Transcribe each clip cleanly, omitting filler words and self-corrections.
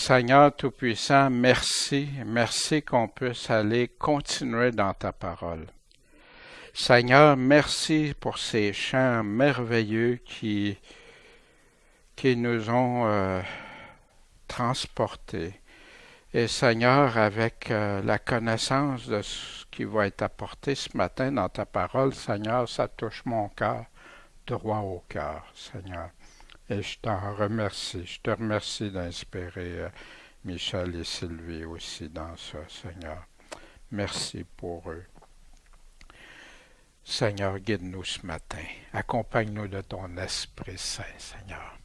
Seigneur Tout-Puissant, merci, merci qu'on puisse aller continuer dans ta parole. Seigneur, merci pour ces chants merveilleux qui nous ont transportés. Et Seigneur, avec la connaissance de ce qui va être apporté ce matin dans ta parole, Seigneur, ça touche mon cœur, droit au cœur, Seigneur. Et je t'en remercie. Je te remercie d'inspirer Michel et Sylvie aussi dans ça, Seigneur. Merci pour eux. Seigneur, guide-nous ce matin. Accompagne-nous de ton Esprit Saint, Seigneur,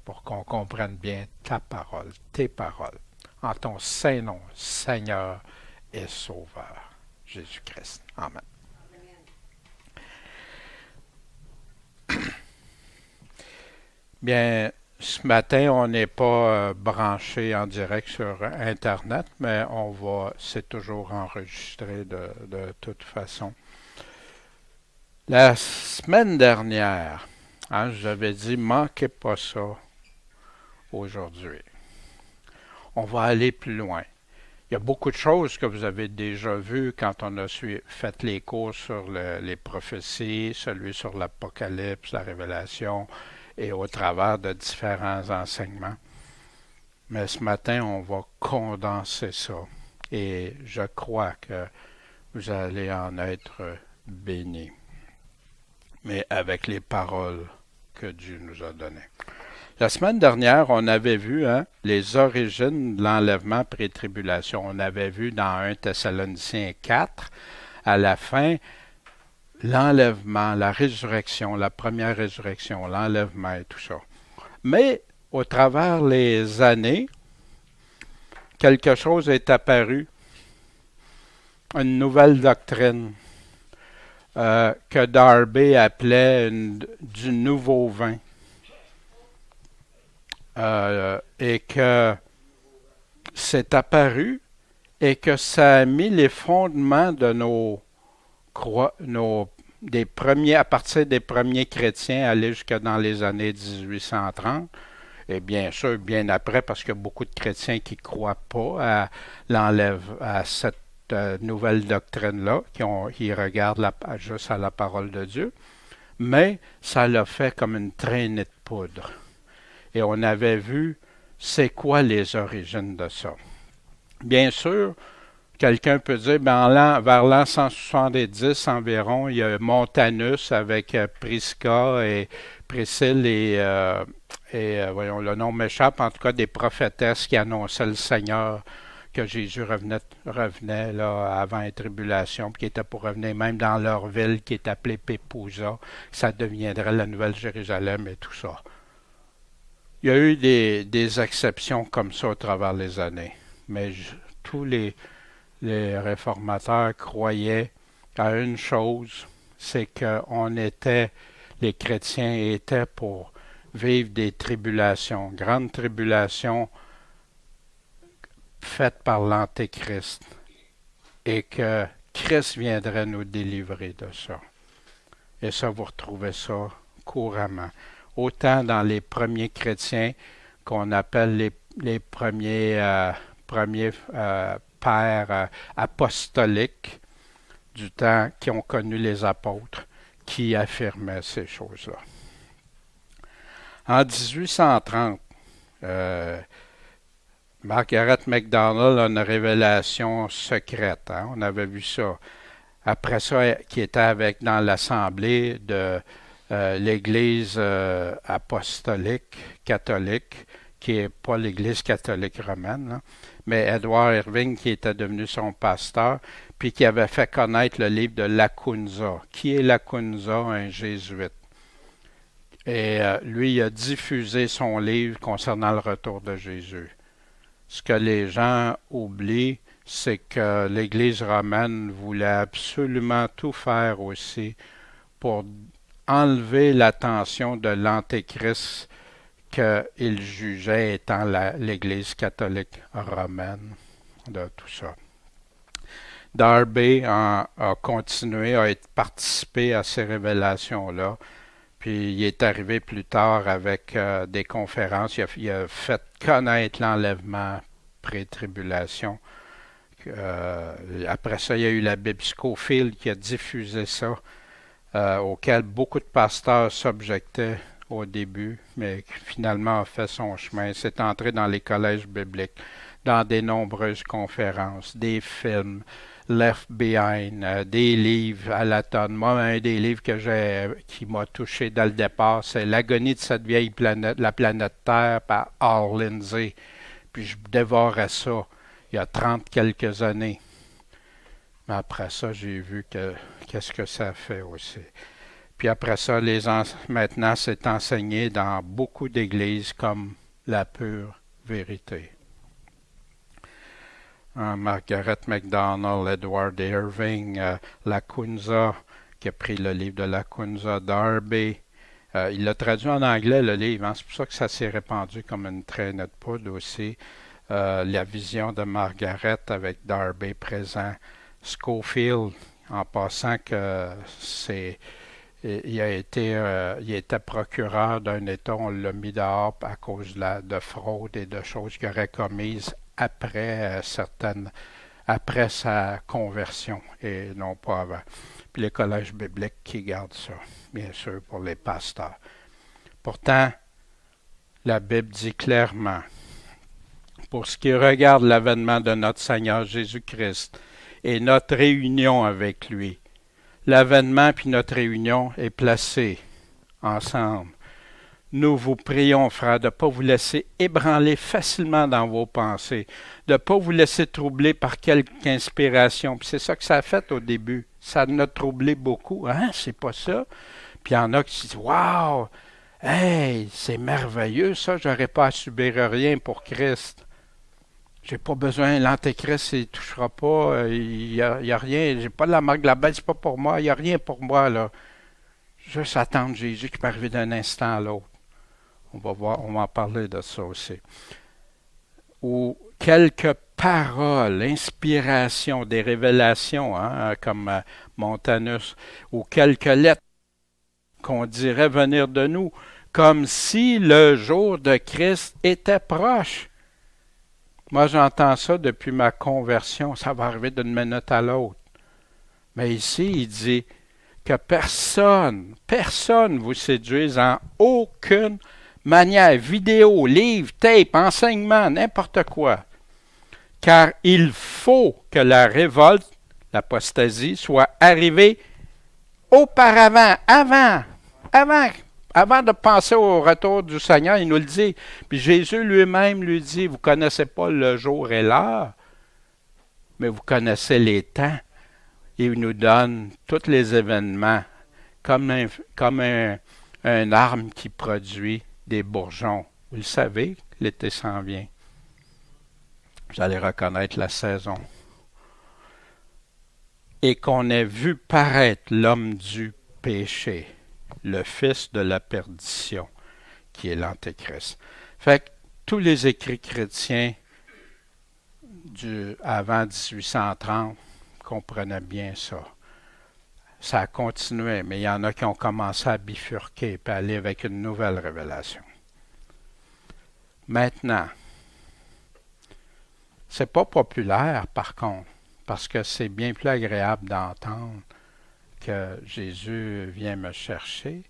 pour qu'on comprenne bien ta parole, tes paroles. En ton saint nom, Seigneur et Sauveur, Jésus-Christ. Amen. Bien, ce matin, on n'est pas branché en direct sur Internet, mais c'est toujours enregistré de toute façon. La semaine dernière, j'avais dit, manquez pas ça aujourd'hui. On va aller plus loin. Il y a beaucoup de choses que vous avez déjà vues quand on a fait les cours sur les prophéties, celui sur l'Apocalypse, la Révélation, et au travers de différents enseignements. Mais ce matin, on va condenser ça. Et je crois que vous allez en être bénis. Mais avec les paroles que Dieu nous a données. La semaine dernière, on avait vu les origines de l'enlèvement pré-tribulation. On avait vu dans 1 Thessaloniciens 4, à la fin, l'enlèvement, la résurrection, la première résurrection, l'enlèvement et tout ça. Mais au travers les années, quelque chose est apparu, une nouvelle doctrine que Darby appelait du nouveau vin. Et que c'est apparu et que ça a mis les fondements de à partir des premiers chrétiens, aller jusque dans les années 1830, et bien sûr, bien après, parce qu'il y a beaucoup de chrétiens qui ne croient pas à cette nouvelle doctrine-là, qui regardent juste à la parole de Dieu, mais ça l'a fait comme une traînée de poudre. Et on avait vu c'est quoi les origines de ça. Bien sûr, quelqu'un peut dire, vers l'an 170 environ, il y a Montanus avec Prisca et Priscille voyons, le nom m'échappe, en tout cas des prophétesses qui annonçaient le Seigneur, que Jésus revenait là, avant la tribulation, puis qui était pour revenir même dans leur ville qui est appelée Pépousa, ça deviendrait la Nouvelle Jérusalem et tout ça. Il y a eu des exceptions comme ça au travers les années, mais tous les réformateurs croyaient à une chose, c'est que les chrétiens étaient pour vivre des tribulations, grandes tribulations faites par l'Antéchrist, et que Christ viendrait nous délivrer de ça. Et ça, vous retrouvez ça couramment. Autant dans les premiers chrétiens qu'on appelle les premiers pères apostoliques du temps qui ont connu les apôtres, qui affirmaient ces choses-là. En 1830, Margaret MacDonald a une révélation secrète. On avait vu ça. Après ça, qui était dans l'assemblée de l'Église apostolique, catholique, qui n'est pas l'Église catholique romaine, mais Edward Irving, qui était devenu son pasteur, puis qui avait fait connaître le livre de Lacunza. Qui est Lacunza? Un jésuite. Et lui, il a diffusé son livre concernant le retour de Jésus. Ce que les gens oublient, c'est que l'Église romaine voulait absolument tout faire aussi pour enlever l'attention de l'Antéchrist qu'il jugeait étant l'Église catholique romaine de tout ça. Darby a continué à participer à ces révélations-là, puis il est arrivé plus tard avec des conférences, il a fait connaître l'enlèvement pré-tribulation. Après ça, il y a eu la Bible Scofield qui a diffusé ça, auquel beaucoup de pasteurs s'objectaient au début, mais qui finalement a fait son chemin. C'est entré dans les collèges bibliques, dans des nombreuses conférences, des films, Left Behind, des livres à la tonne. Moi, un des livres qui m'a touché dès le départ, c'est L'agonie de cette vieille planète, la planète Terre, par Hal Lindsey. Puis je dévorais ça il y a 30 quelques années. Mais après ça, j'ai vu qu'est-ce que ça fait aussi. Puis après ça, maintenant, c'est enseigné dans beaucoup d'églises comme la pure vérité. Margaret MacDonald, Edward Irving, Lacunza, qui a pris le livre de Lacunza, Darby. Il l'a traduit en anglais, le livre. Hein? C'est pour ça que ça s'est répandu comme une traînée de poudre aussi. La vision de Margaret avec Darby présent. Scofield, en passant que il était procureur d'un État, on l'a mis dehors à cause de fraude et de choses qu'il aurait commises après sa conversion et non pas avant. Puis les collèges bibliques qui gardent ça, bien sûr, pour les pasteurs. Pourtant, la Bible dit clairement, pour ce qui regarde l'avènement de notre Seigneur Jésus-Christ et notre réunion avec lui, l'avènement puis notre réunion est placé ensemble. Nous vous prions, frères, de ne pas vous laisser ébranler facilement dans vos pensées, de ne pas vous laisser troubler par quelque inspiration. Puis c'est ça que ça a fait au début. Ça nous a troublé beaucoup. Hein, c'est pas ça? Puis il y en a qui se disent, waouh, hey, c'est merveilleux ça, j'aurais pas à subir rien pour Christ. J'ai pas besoin, l'Antéchrist, il ne touchera pas, il y a rien, j'ai pas de la marque de la bête, c'est pas pour moi, il n'y a rien pour moi, là. Juste attendre Jésus qui peut arriver d'un instant à l'autre. On va voir, on va en parler de ça aussi. Ou quelques paroles, inspirations, des révélations, hein, comme Montanus, ou quelques lettres qu'on dirait venir de nous, comme si le jour de Christ était proche. Moi, j'entends ça depuis ma conversion. Ça va arriver d'une minute à l'autre. Mais ici, il dit que personne vous séduise en aucune manière. Vidéo, livre, tape, enseignement, n'importe quoi. Car il faut que la révolte, l'apostasie, soit arrivée auparavant, avant de penser au retour du Seigneur, il nous le dit. Puis Jésus lui-même lui dit, vous ne connaissez pas le jour et l'heure, mais vous connaissez les temps. Il nous donne tous les événements comme un arbre qui produit des bourgeons. Vous le savez, l'été s'en vient. Vous allez reconnaître la saison. Et qu'on ait vu paraître l'homme du péché, le fils de la perdition, qui est l'Antéchrist. Fait que tous les écrits chrétiens avant 1830 comprenaient bien ça. Ça a continué, mais il y en a qui ont commencé à bifurquer et à aller avec une nouvelle révélation. Maintenant, c'est pas populaire par contre, parce que c'est bien plus agréable d'entendre que Jésus vient me chercher,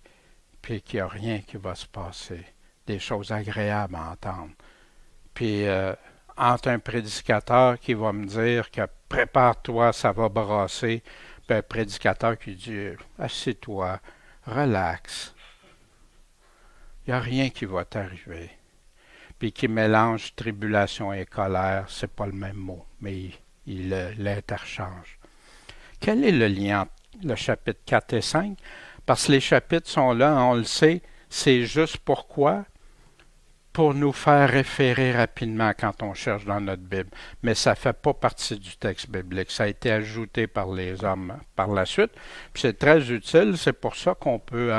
puis qu'il n'y a rien qui va se passer. Des choses agréables à entendre. Puis, entre un prédicateur qui va me dire que prépare-toi, ça va brasser, puis un prédicateur qui dit assieds-toi, relax. Il n'y a rien qui va t'arriver. Puis qui mélange tribulation et colère, c'est pas le même mot, mais il l'interchange. Quel est le lien entre le chapitre 4 et 5? Parce que les chapitres sont là, on le sait, c'est juste pourquoi? Pour nous faire référer rapidement quand on cherche dans notre Bible. Mais ça ne fait pas partie du texte biblique. Ça a été ajouté par les hommes par la suite. Puis c'est très utile, c'est pour ça qu'on peut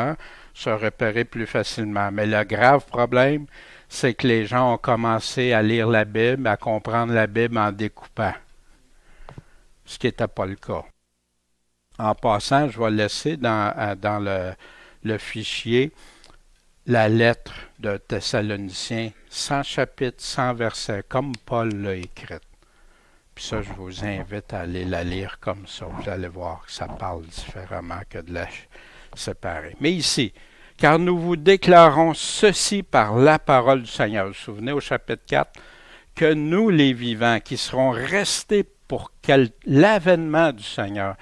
se repérer plus facilement. Mais le grave problème, c'est que les gens ont commencé à lire la Bible, à comprendre la Bible en découpant. Ce qui n'était pas le cas. En passant, je vais laisser dans le fichier la lettre de Thessaloniciens, 100 chapitres, 100 versets, comme Paul l'a écrite. Puis ça, je vous invite à aller la lire comme ça. Vous allez voir que ça parle différemment que de la séparer. Mais ici, car nous vous déclarons ceci par la parole du Seigneur. Vous vous souvenez au chapitre 4, que nous, les vivants, qui serons restés pour l'avènement du Seigneur,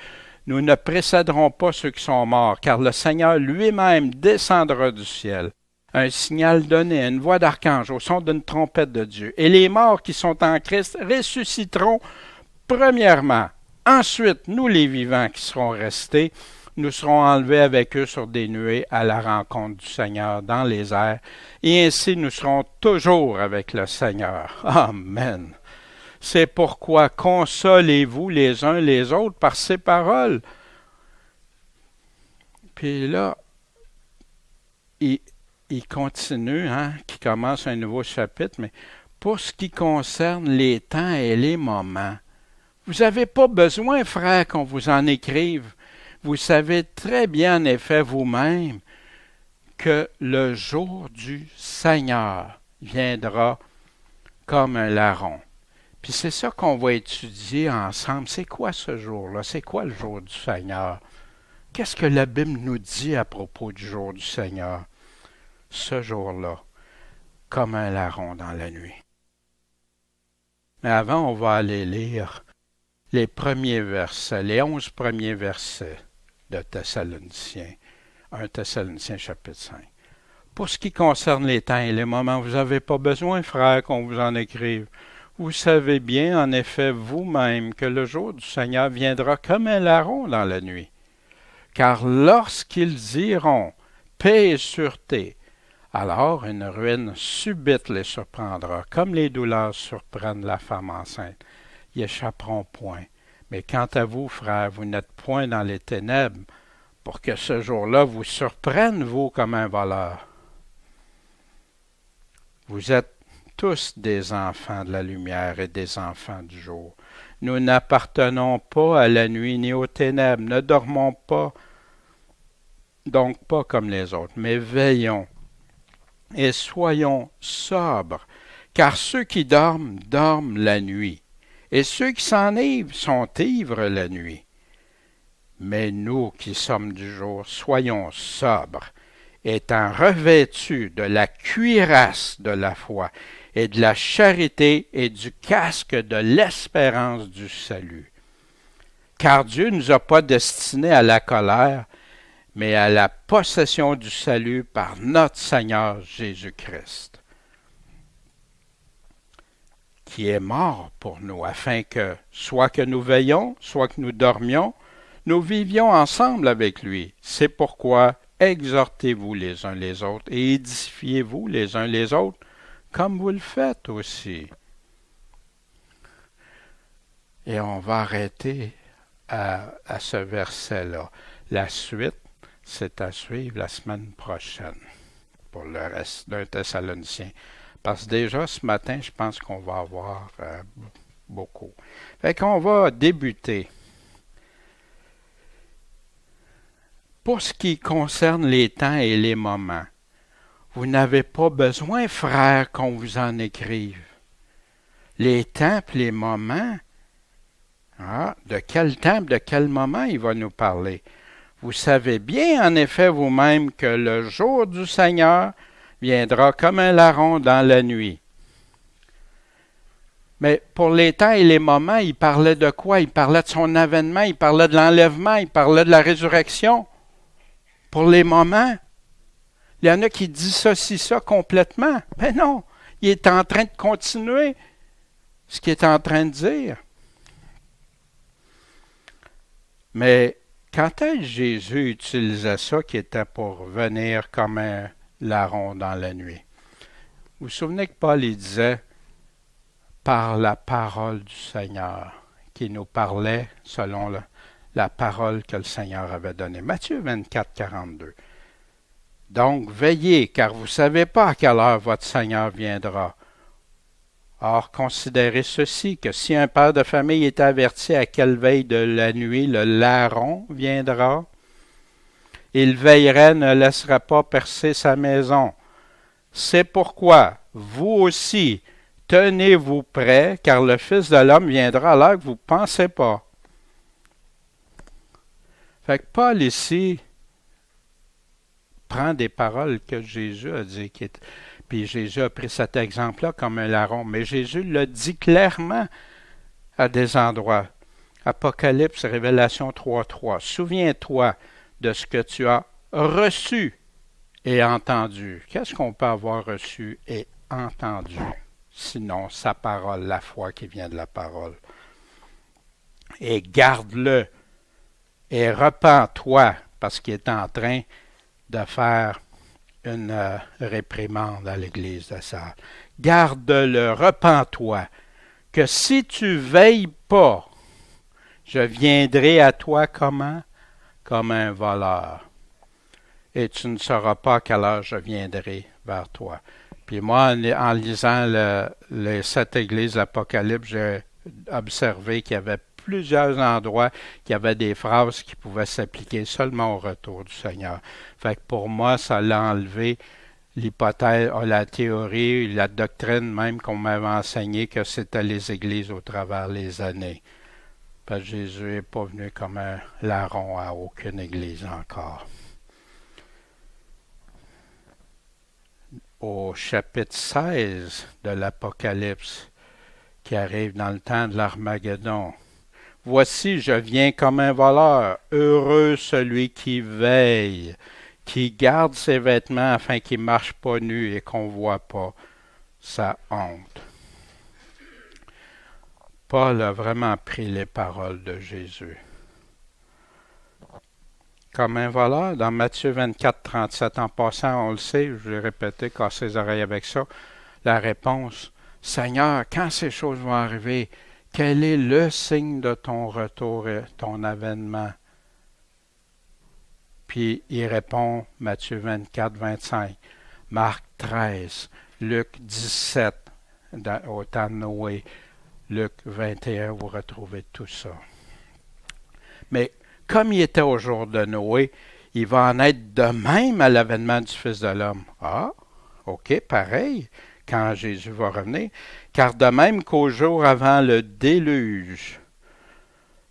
nous ne précéderons pas ceux qui sont morts, car le Seigneur lui-même descendra du ciel. Un signal donné, une voix d'archange au son d'une trompette de Dieu. Et les morts qui sont en Christ ressusciteront premièrement. Ensuite, nous les vivants qui serons restés, nous serons enlevés avec eux sur des nuées à la rencontre du Seigneur dans les airs. Et ainsi nous serons toujours avec le Seigneur. Amen. C'est pourquoi consolez-vous les uns les autres par ces paroles. Puis là, il continue, qui commence un nouveau chapitre, mais pour ce qui concerne les temps et les moments, vous n'avez pas besoin, frères, qu'on vous en écrive. Vous savez très bien, en effet, vous-même, que le jour du Seigneur viendra comme un larron. Puis c'est ça qu'on va étudier ensemble. C'est quoi ce jour-là? C'est quoi le jour du Seigneur? Qu'est-ce que la Bible nous dit à propos du jour du Seigneur? Ce jour-là, comme un larron dans la nuit. Mais avant, on va aller lire les premiers versets, les 11 premiers versets de Thessaloniciens, 1 Thessaloniciens chapitre 5. Pour ce qui concerne les temps et les moments, vous n'avez pas besoin, frères, qu'on vous en écrive. Vous savez bien, en effet, vous-même, que le jour du Seigneur viendra comme un larron dans la nuit. Car lorsqu'ils iront paix et sûreté, alors une ruine subite les surprendra, comme les douleurs surprennent la femme enceinte. Ils échapperont point. Mais quant à vous, frères, vous n'êtes point dans les ténèbres, pour que ce jour-là vous surprenne, vous, comme un voleur. Vous êtes tous des enfants de la lumière et des enfants du jour. Nous n'appartenons pas à la nuit ni aux ténèbres, ne dormons pas, donc pas comme les autres, mais veillons et soyons sobres, car ceux qui dorment, dorment la nuit, et ceux qui s'enivrent sont ivres la nuit. Mais nous qui sommes du jour, soyons sobres, étant revêtus de la cuirasse de la foi, et de la charité et du casque de l'espérance du salut. Car Dieu ne nous a pas destinés à la colère, mais à la possession du salut par notre Seigneur Jésus-Christ, qui est mort pour nous, afin que, soit que nous veillions, soit que nous dormions, nous vivions ensemble avec lui. C'est pourquoi exhortez-vous les uns les autres et édifiez-vous les uns les autres, comme vous le faites aussi. Et on va arrêter à ce verset-là. La suite, c'est à suivre la semaine prochaine pour le reste d'un Thessalonicien. Parce que déjà, ce matin, je pense qu'on va avoir beaucoup. Fait qu'on va débuter. Pour ce qui concerne les temps et les moments, vous n'avez pas besoin, frères, qu'on vous en écrive. Les temps et les moments, de quel temps, de quel moment il va nous parler? Vous savez bien, en effet, vous-même, que le jour du Seigneur viendra comme un larron dans la nuit. Mais pour les temps et les moments, il parlait de quoi? Il parlait de son avènement, il parlait de l'enlèvement, il parlait de la résurrection. Pour les moments, il y en a qui dissocient ça complètement. Mais non, il est en train de continuer ce qu'il est en train de dire. Mais quand est-ce que Jésus utilisait ça qui était pour venir comme un larron dans la nuit? Vous vous souvenez que Paul il disait par la parole du Seigneur, qui nous parlait selon la parole que le Seigneur avait donnée. Matthieu 24, 42. Donc, veillez, car vous ne savez pas à quelle heure votre Seigneur viendra. Or, considérez ceci, que si un père de famille est averti à quelle veille de la nuit le larron viendra, Il veillerait, ne laisserait pas percer sa maison. C'est pourquoi, vous aussi, tenez-vous prêts, car le Fils de l'homme viendra à l'heure que vous ne pensez pas. Fait que Paul ici prend des paroles que Jésus a dit. Puis Jésus a pris cet exemple-là comme un larron. Mais Jésus l'a dit clairement à des endroits. Apocalypse, Révélation 3.3. Souviens-toi de ce que tu as reçu et entendu. Qu'est-ce qu'on peut avoir reçu et entendu? Sinon, sa parole, la foi qui vient de la parole. Et garde-le. Et repens-toi, parce qu'il est en train de faire une réprimande à l'église de Sardes. Garde-le, repens-toi, que si tu veilles pas, je viendrai à toi comment? Comme un voleur. Et tu ne sauras pas à quelle heure je viendrai vers toi. Puis moi, en lisant cette église, l'Apocalypse, j'ai observé qu'il y avait plusieurs endroits qu'il y avait des phrases qui pouvaient s'appliquer seulement au retour du Seigneur. Fait que pour moi, ça l'a enlevé l'hypothèse, la théorie, la doctrine même qu'on m'avait enseigné que c'était les églises au travers les années. Parce que Jésus n'est pas venu comme un larron à aucune église encore. Au chapitre 16 de l'Apocalypse, qui arrive dans le temps de l'Armageddon. Voici, je viens comme un voleur. Heureux celui qui veille, qui garde ses vêtements afin qu'il ne marche pas nu et qu'on ne voit pas sa honte. Paul a vraiment pris les paroles de Jésus. Comme un voleur, dans Matthieu 24, 37, en passant, on le sait, je vais répéter, casser les oreilles avec ça, la réponse, Seigneur, quand ces choses vont arriver, quel est le signe de ton retour et ton avènement? Puis il répond, Matthieu 24, 25, Marc 13, Luc 17, au temps de Noé, Luc 21, vous retrouvez tout ça. Mais comme il était au jour de Noé, il va en être de même à l'avènement du Fils de l'homme. Ah, ok, pareil, quand Jésus va revenir. Car de même qu'au jour avant le déluge,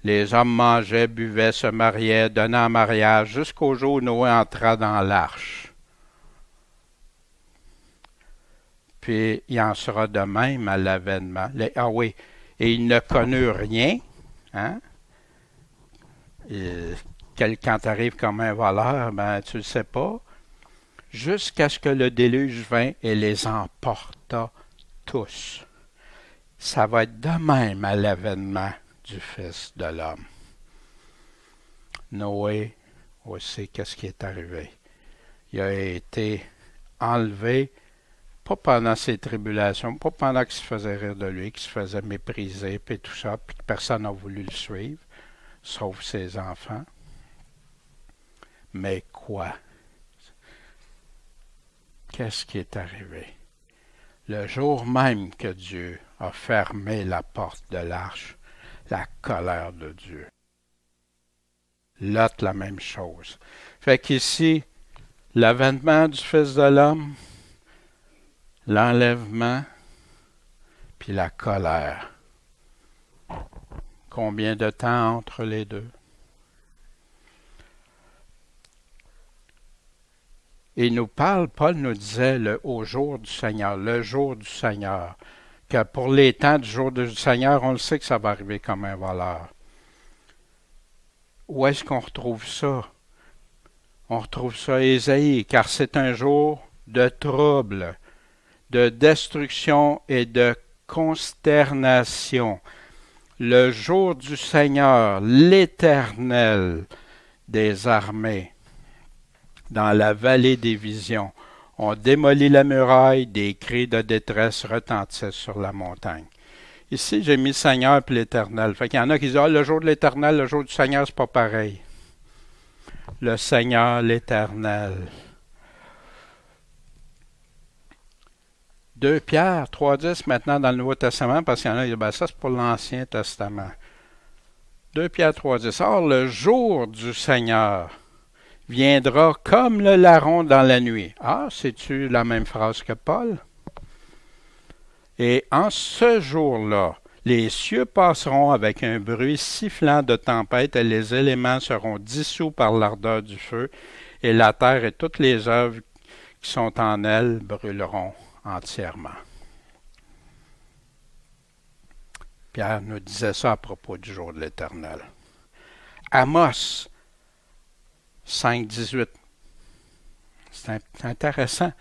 les hommes mangeaient, buvaient, se mariaient, donnaient en mariage, jusqu'au jour où Noé entra dans l'arche. Puis il en sera de même à l'avènement. Ah oui, et ils ne connurent rien, hein? Et quand tu arrives comme un voleur, ben tu ne le sais pas, jusqu'à ce que le déluge vint et les emporta tous. Ça va être de même à l'avènement du Fils de l'homme. Noé aussi, qu'est-ce qui est arrivé? Il a été enlevé, pas pendant ses tribulations, pas pendant qu'il se faisait rire de lui, qu'il se faisait mépriser, puis tout ça, puis que personne n'a voulu le suivre, sauf ses enfants. Mais quoi? Qu'est-ce qui est arrivé? Le jour même que Dieu a fermé la porte de l'arche, la colère de Dieu. Lot, la même chose. Fait qu'ici, l'avènement du Fils de l'homme, l'enlèvement, puis la colère. Combien de temps entre les deux? Il nous parle, Paul nous disait au jour du Seigneur, le jour du Seigneur, que pour les temps du jour du Seigneur, on le sait que ça va arriver comme un voleur. Où est-ce qu'on retrouve ça? On retrouve ça à Ésaïe, car c'est un jour de trouble, de destruction et de consternation. Le jour du Seigneur, l'Éternel des armées. Dans la vallée des visions, on démolit la muraille, des cris de détresse retentissaient sur la montagne. Ici, j'ai mis Seigneur puis l'Éternel. Fait qu'il y en a qui disent, le jour de l'Éternel, le jour du Seigneur, c'est pas pareil. Le Seigneur, l'Éternel. 2 Pierre 3,10 maintenant dans le Nouveau Testament, parce qu'il y en a qui disent, ça c'est pour l'Ancien Testament. 2 Pierre 3,10. Or, le jour du Seigneur viendra comme le larron dans la nuit. Ah, c'est-tu la même phrase que Paul? Et en ce jour-là, les cieux passeront avec un bruit sifflant de tempête et les éléments seront dissous par l'ardeur du feu et la terre et toutes les œuvres qui sont en elle brûleront entièrement. Pierre nous disait ça à propos du jour de l'Éternel. Amos 5,18. C'est intéressant.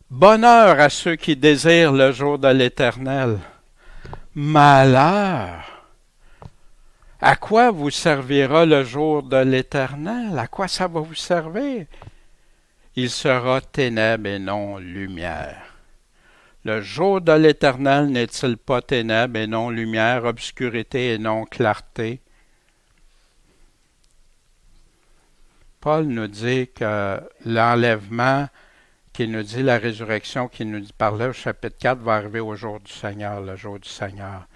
Bonheur à ceux qui désirent le jour de l'Éternel. Malheur. À quoi vous servira le jour de l'Éternel? À quoi ça va vous servir? Il sera ténèbres et non lumière. Le jour de l'Éternel n'est-il pas ténèbres et non lumière, obscurité et non clarté? Paul nous dit que l'enlèvement, qu'il nous dit la résurrection, qu'il nous parlait au chapitre 4, va arriver au jour du Seigneur, le jour du Seigneur.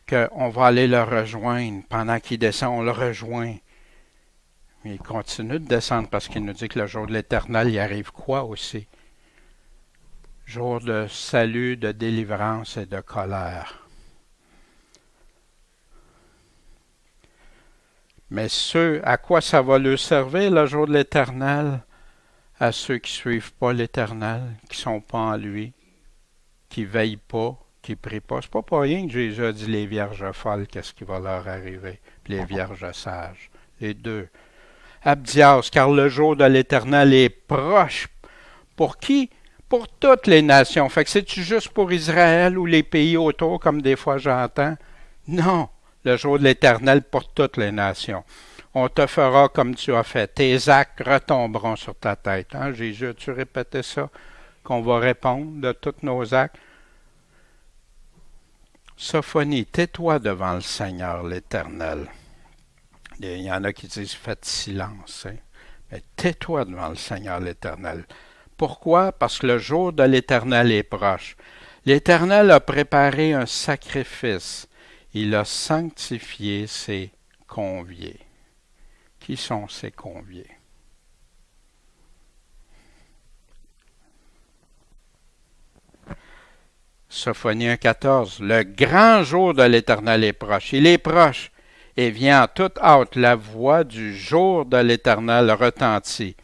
Qu'on va aller le rejoindre. Pendant qu'il descend, on le rejoint. Mais il continue de descendre parce qu'il nous dit que le jour de l'Éternel, il arrive quoi aussi? Jour de salut, de délivrance et de colère. Mais à quoi ça va leur servir le jour de l'Éternel? À ceux qui ne suivent pas l'Éternel, qui ne sont pas en lui, qui ne veillent pas, qui ne prient pas. C'est pas pour rien que Jésus a dit les vierges folles, qu'est-ce qui va leur arriver, puis les vierges sages. Les deux. Abdias, car le jour de l'Éternel est proche. Pour qui? Pour toutes les nations. Fait que c'est-tu juste pour Israël ou les pays autour, comme des fois j'entends? Non, le jour de l'Éternel pour toutes les nations. On te fera comme tu as fait. Tes actes retomberont sur ta tête. Hein, Jésus, as-tu répété ça? Qu'on va répondre de tous nos actes? Sophonie, tais-toi devant le Seigneur, l'Éternel. Il y en a qui disent, faites silence. Hein? Mais tais-toi devant le Seigneur, l'Éternel. Pourquoi? Parce que le jour de l'Éternel est proche. L'Éternel a préparé un sacrifice. Il a sanctifié ses conviés. Qui sont ces conviés? Sophonie 1,14. Le grand jour de l'Éternel est proche. Il est proche. Et vient en toute hâte. La voix du jour de l'Éternel retentit.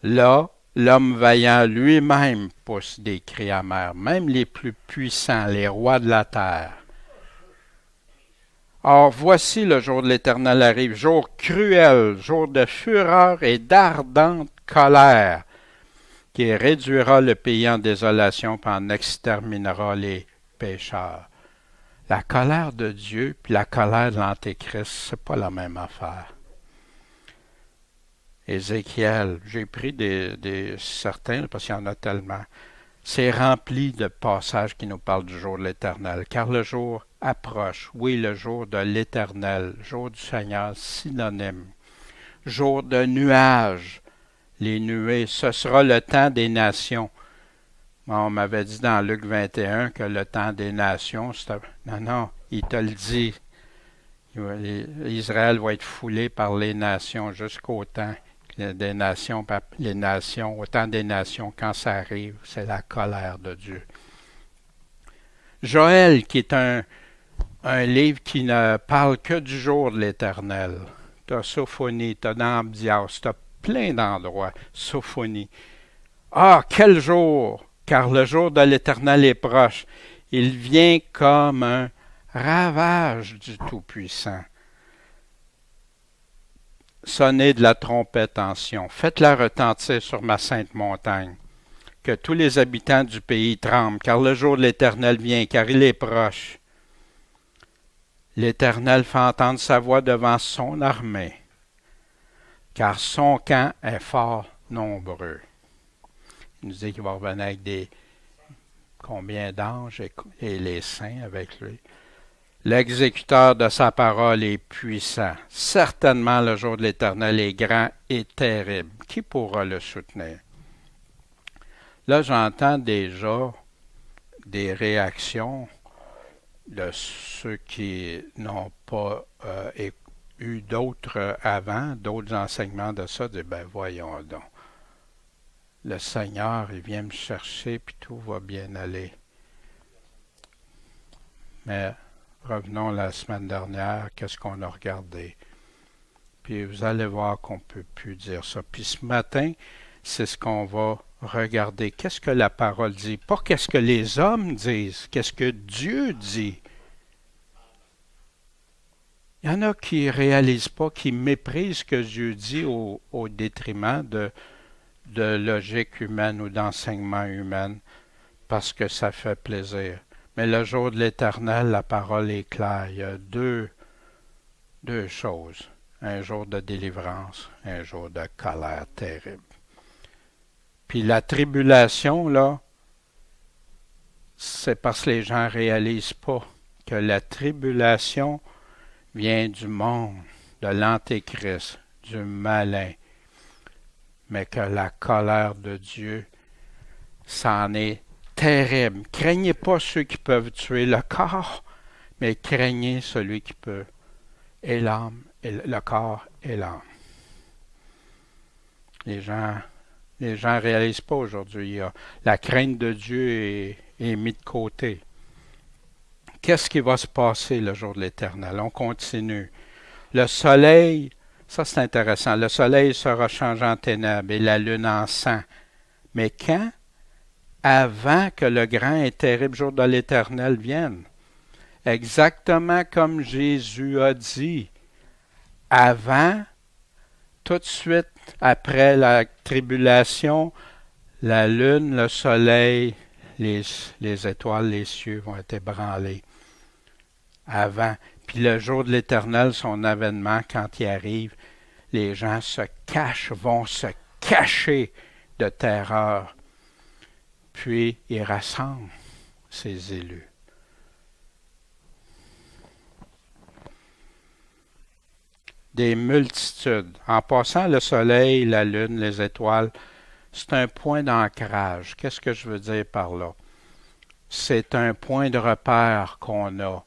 Là, l'homme vaillant lui-même pousse des cris amers, même les plus puissants, les rois de la terre. Or, voici le jour de l'Éternel arrive, jour cruel, jour de fureur et d'ardente colère, qui réduira le pays en désolation et en exterminera les pécheurs. La colère de Dieu puis la colère de l'Antéchrist, c'est pas la même affaire. Ézéchiel, j'ai pris certains parce qu'il y en a tellement. C'est rempli de passages qui nous parlent du jour de l'Éternel, car le jour approche. Oui, le jour de l'Éternel, jour du Seigneur, synonyme. Jour de nuages, les nuées, ce sera le temps des nations. On m'avait dit dans Luc 21 que le temps des nations, c'était... Non, il te le dit. Israël va être foulé par les nations jusqu'au temps des nations, les nations, au temps des nations, quand ça arrive, c'est la colère de Dieu. Joël, qui est un livre qui ne parle que du jour de l'Éternel. Tu as Sophonie, tu as Abdias, tu as plein d'endroits. Sophonie. Ah, quel jour! Car le jour de l'Éternel est proche. Il vient comme un ravage du Tout-Puissant. Sonnez de la trompette en Sion. Faites-la retentir sur ma sainte montagne. Que tous les habitants du pays tremblent, car le jour de l'Éternel vient, car il est proche. L'Éternel fait entendre sa voix devant son armée, car son camp est fort nombreux. Il nous dit qu'il va revenir avec combien d'anges et les saints avec lui. L'exécuteur de sa parole est puissant. Certainement le jour de l'Éternel est grand et terrible. Qui pourra le soutenir? Là, j'entends déjà des réactions de ceux qui n'ont pas eu d'autres avant, d'autres enseignements de ça, de ben voyons donc. Le Seigneur, il vient me chercher, puis tout va bien aller. Mais revenons la semaine dernière, qu'est-ce qu'on a regardé? Puis vous allez voir qu'on ne peut plus dire ça. Puis ce matin, c'est ce qu'on va regarder. Qu'est-ce que la parole dit? Pas qu'est-ce que les hommes disent, qu'est-ce que Dieu dit. Il y en a qui ne réalisent pas, qui méprisent ce que Dieu dit au détriment de logique humaine ou d'enseignement humain parce que ça fait plaisir. Mais le jour de l'Éternel, la parole est claire. Il y a deux choses. Un jour de délivrance, un jour de colère terrible. Puis la tribulation, là, c'est parce que les gens ne réalisent pas que la tribulation vient du monde, de l'Antéchrist, du malin, mais que la colère de Dieu, c'en est terrible. Craignez pas ceux qui peuvent tuer le corps, mais craignez celui qui peut, et l'âme, et le corps et l'âme. Les gens ne réalisent pas aujourd'hui. La crainte de Dieu est mise de côté. Qu'est-ce qui va se passer le jour de l'Éternel? On continue. Le soleil, ça c'est intéressant, le soleil sera changé en ténèbres et la lune en sang. Mais quand? Avant que le grand et terrible jour de l'Éternel vienne. Exactement comme Jésus a dit. Avant, tout de suite après la tribulation, la lune, le soleil, les étoiles, les cieux vont être ébranlés. Avant. Puis le jour de l'Éternel, son avènement, quand il arrive, les gens se cachent, vont se cacher de terreur. Puis il rassemble ses élus. Des multitudes. En passant, le soleil, la lune, les étoiles, c'est un point d'ancrage. Qu'est-ce que je veux dire par là? C'est un point de repère qu'on a.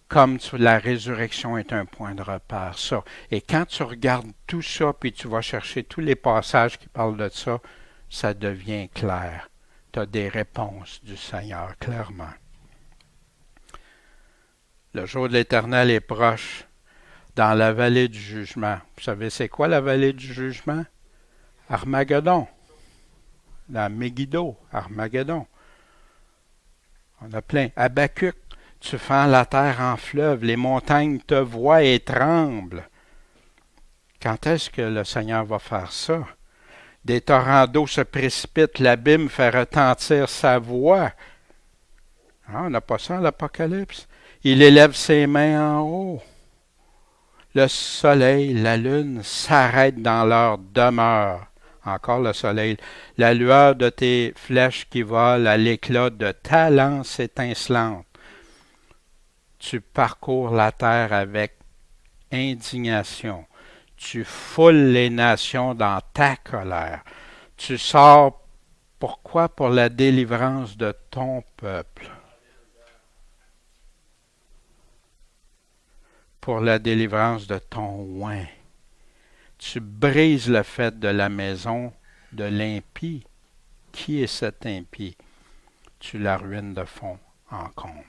Comme la résurrection est un point de repère, ça. Et quand tu regardes tout ça, puis tu vas chercher tous les passages qui parlent de ça, ça devient clair. Tu as des réponses du Seigneur, clairement. Le jour de l'Éternel est proche, dans la vallée du jugement. Vous savez, c'est quoi la vallée du jugement? Armageddon. Dans Megiddo, Armageddon. On a plein. Habakkuk. Tu fends la terre en fleuve, les montagnes te voient et tremblent. Quand est-ce que le Seigneur va faire ça? Des torrents d'eau se précipitent, l'abîme fait retentir sa voix. Ah, on n'a pas ça à l'Apocalypse. Il élève ses mains en haut. Le soleil, la lune s'arrêtent dans leur demeure. Encore le soleil. La lueur de tes flèches qui volent à l'éclat de ta lance étincelante. Tu parcours la terre avec indignation. Tu foules les nations dans ta colère. Tu sors, pourquoi? Pour la délivrance de ton peuple. Pour la délivrance de ton oint. Tu brises le fait de la maison de l'impie. Qui est cet impie? Tu la ruines de fond en comble.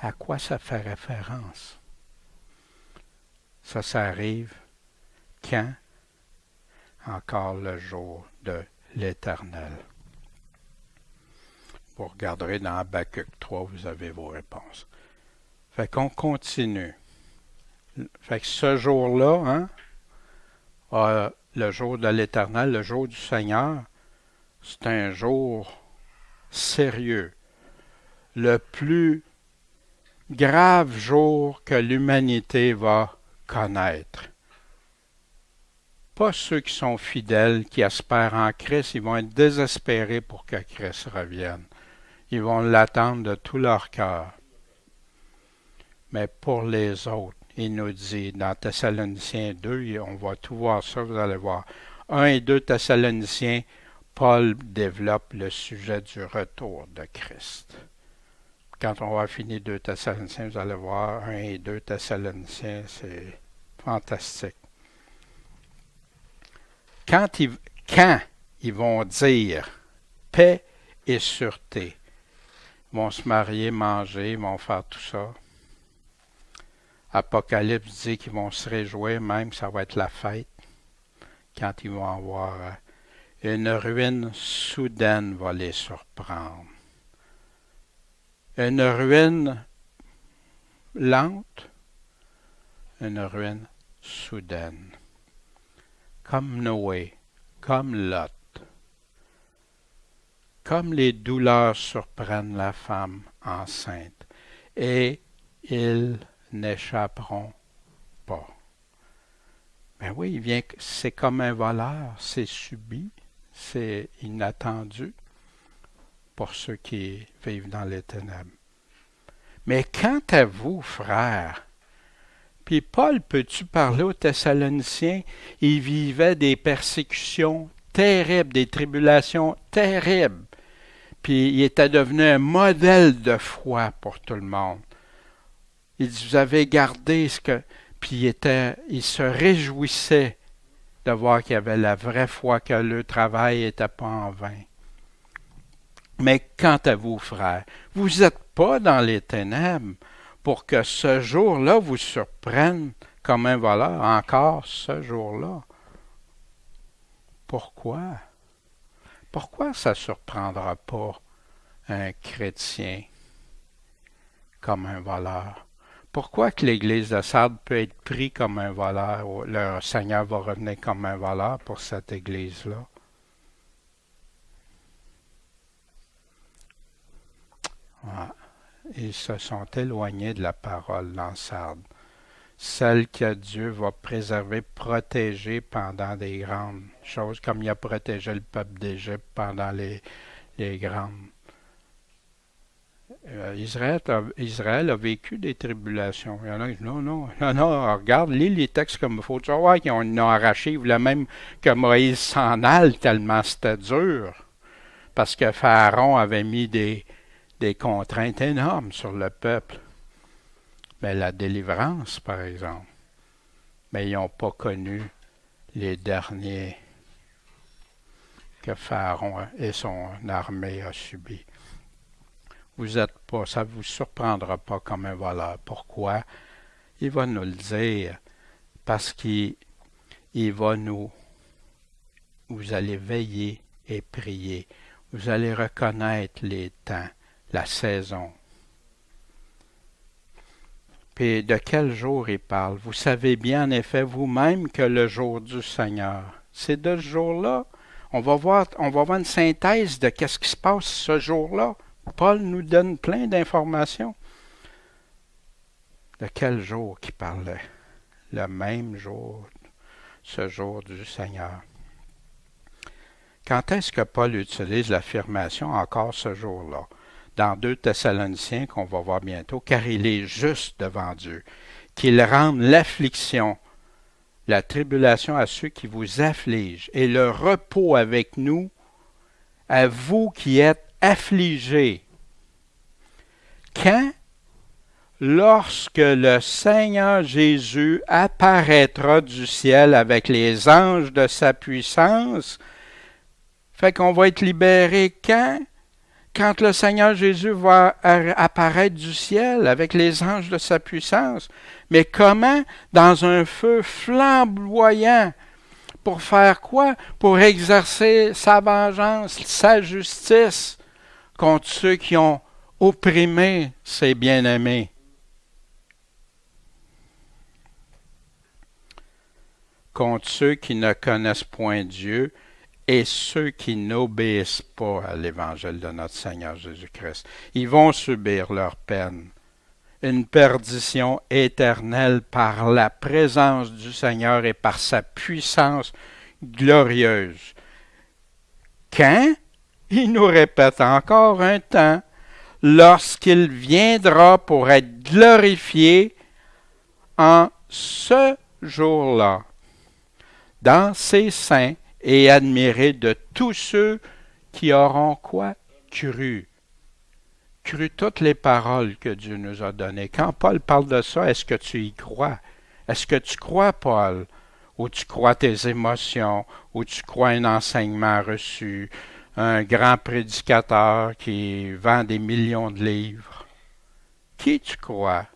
À quoi ça fait référence? Ça arrive quand? Encore le jour de l'Éternel. Vous regarderez dans Habakkuk 3, vous avez vos réponses. Fait qu'on continue. Fait que ce jour-là, le jour de l'Éternel, le jour du Seigneur, c'est un jour sérieux. Le plus grave jour que l'humanité va connaître. Pas ceux qui sont fidèles, qui espèrent en Christ, ils vont être désespérés pour que Christ revienne. Ils vont l'attendre de tout leur cœur. Mais pour les autres, il nous dit dans Thessaloniciens 2, on va tout voir ça, vous allez voir. 1 et 2 Thessaloniciens, Paul développe le sujet du retour de Christ. quand on va finir 2 Thessaloniciens, vous allez voir 1 et 2 Thessaloniciens, c'est fantastique. Quand ils vont dire paix et sûreté, ils vont se marier, manger, ils vont faire tout ça. Apocalypse dit qu'ils vont se réjouir, même ça va être la fête, quand ils vont avoir une ruine soudaine va les surprendre. Une ruine lente, une ruine soudaine. Comme Noé, comme Lot. Comme les douleurs surprennent la femme enceinte. Et ils n'échapperont pas. Ben oui, c'est comme un voleur, c'est subi, c'est inattendu pour ceux qui vivent dans les ténèbres. Mais quant à vous, frères, puis Paul, peux-tu parler aux Thessaloniciens? Ils vivaient des persécutions terribles, des tribulations terribles. Puis il était devenu un modèle de foi pour tout le monde. Il dit, vous avez gardé ce que... Puis il se réjouissait de voir qu'il y avait la vraie foi, que le travail n'était pas en vain. Mais quant à vous, frères, vous n'êtes pas dans les ténèbres pour que ce jour-là vous surprenne comme un voleur, encore ce jour-là. Pourquoi? Pourquoi ça ne surprendra pas un chrétien comme un voleur? Pourquoi que l'Église de Sardes peut être prise comme un voleur, ou le Seigneur va revenir comme un voleur pour cette Église-là? Ils se sont éloignés de la parole dans Sardes, celle que Dieu va préserver, protéger pendant des grandes choses, comme il a protégé le peuple d'Égypte pendant les grandes. Israël a vécu des tribulations. Il y en a qui disent non, regarde, lis les textes comme il faut. Tu vas voir qu'ils ont arraché, ils voulaient même que Moïse s'en aille tellement c'était dur. Parce que Pharaon avait mis des contraintes énormes sur le peuple. Mais la délivrance, par exemple, mais ils n'ont pas connu les derniers que Pharaon et son armée a subis. Vous êtes pas, ça ne vous surprendra pas comme un voleur. Pourquoi? Il va nous le dire. Parce qu'il va vous allez veiller et prier. Vous allez reconnaître les temps, la saison. Puis de quel jour il parle? Vous savez bien en effet vous-même que le jour du Seigneur, c'est de ce jour-là. On va voir une synthèse de qu'est-ce qui se passe ce jour-là. Paul nous donne plein d'informations. De quel jour qu'il parlait? Le même jour, ce jour du Seigneur. Quand est-ce que Paul utilise l'affirmation encore ce jour-là? Dans 2 Thessaloniciens qu'on va voir bientôt, car il est juste devant Dieu, qu'il rende l'affliction, la tribulation à ceux qui vous affligent, et le repos avec nous, à vous qui êtes affligés. Quand? Lorsque le Seigneur Jésus apparaîtra du ciel avec les anges de sa puissance, fait qu'on va être libéré quand? Quand le Seigneur Jésus va apparaître du ciel avec les anges de sa puissance. Mais comment? Dans un feu flamboyant. Pour faire quoi? Pour exercer sa vengeance, sa justice contre ceux qui ont opprimé ses bien-aimés. Contre ceux qui ne connaissent point Dieu et ceux qui n'obéissent pas à l'Évangile de notre Seigneur Jésus-Christ. Ils vont subir leur peine. Une perdition éternelle par la présence du Seigneur et par sa puissance glorieuse. Quand? Il nous répète encore un temps, lorsqu'il viendra pour être glorifié en ce jour-là, dans ses saints, et admiré de tous ceux qui auront quoi? Cru. cru toutes les paroles que Dieu nous a données? Quand Paul parle de ça, est-ce que tu y crois? Est-ce que tu crois, Paul? Ou tu crois tes émotions? Ou tu crois un enseignement reçu? Un grand prédicateur qui vend des millions de livres? Qui tu crois?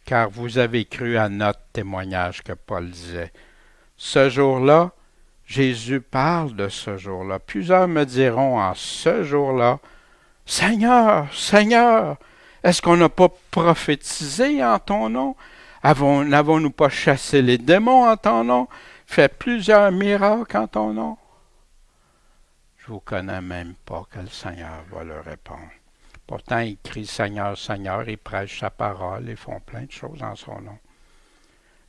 Car vous avez cru à notre témoignage que Paul disait. Ce jour-là, Jésus parle de ce jour-là. Plusieurs me diront en ce jour-là, Seigneur, Seigneur, est-ce qu'on n'a pas prophétisé en ton nom? N'avons-nous pas chassé les démons en ton nom? Fait plusieurs miracles en ton nom? Je vous connais même pas que le Seigneur va leur répondre. Pourtant, ils crient Seigneur, Seigneur, ils prêchent sa parole, ils font plein de choses en son nom.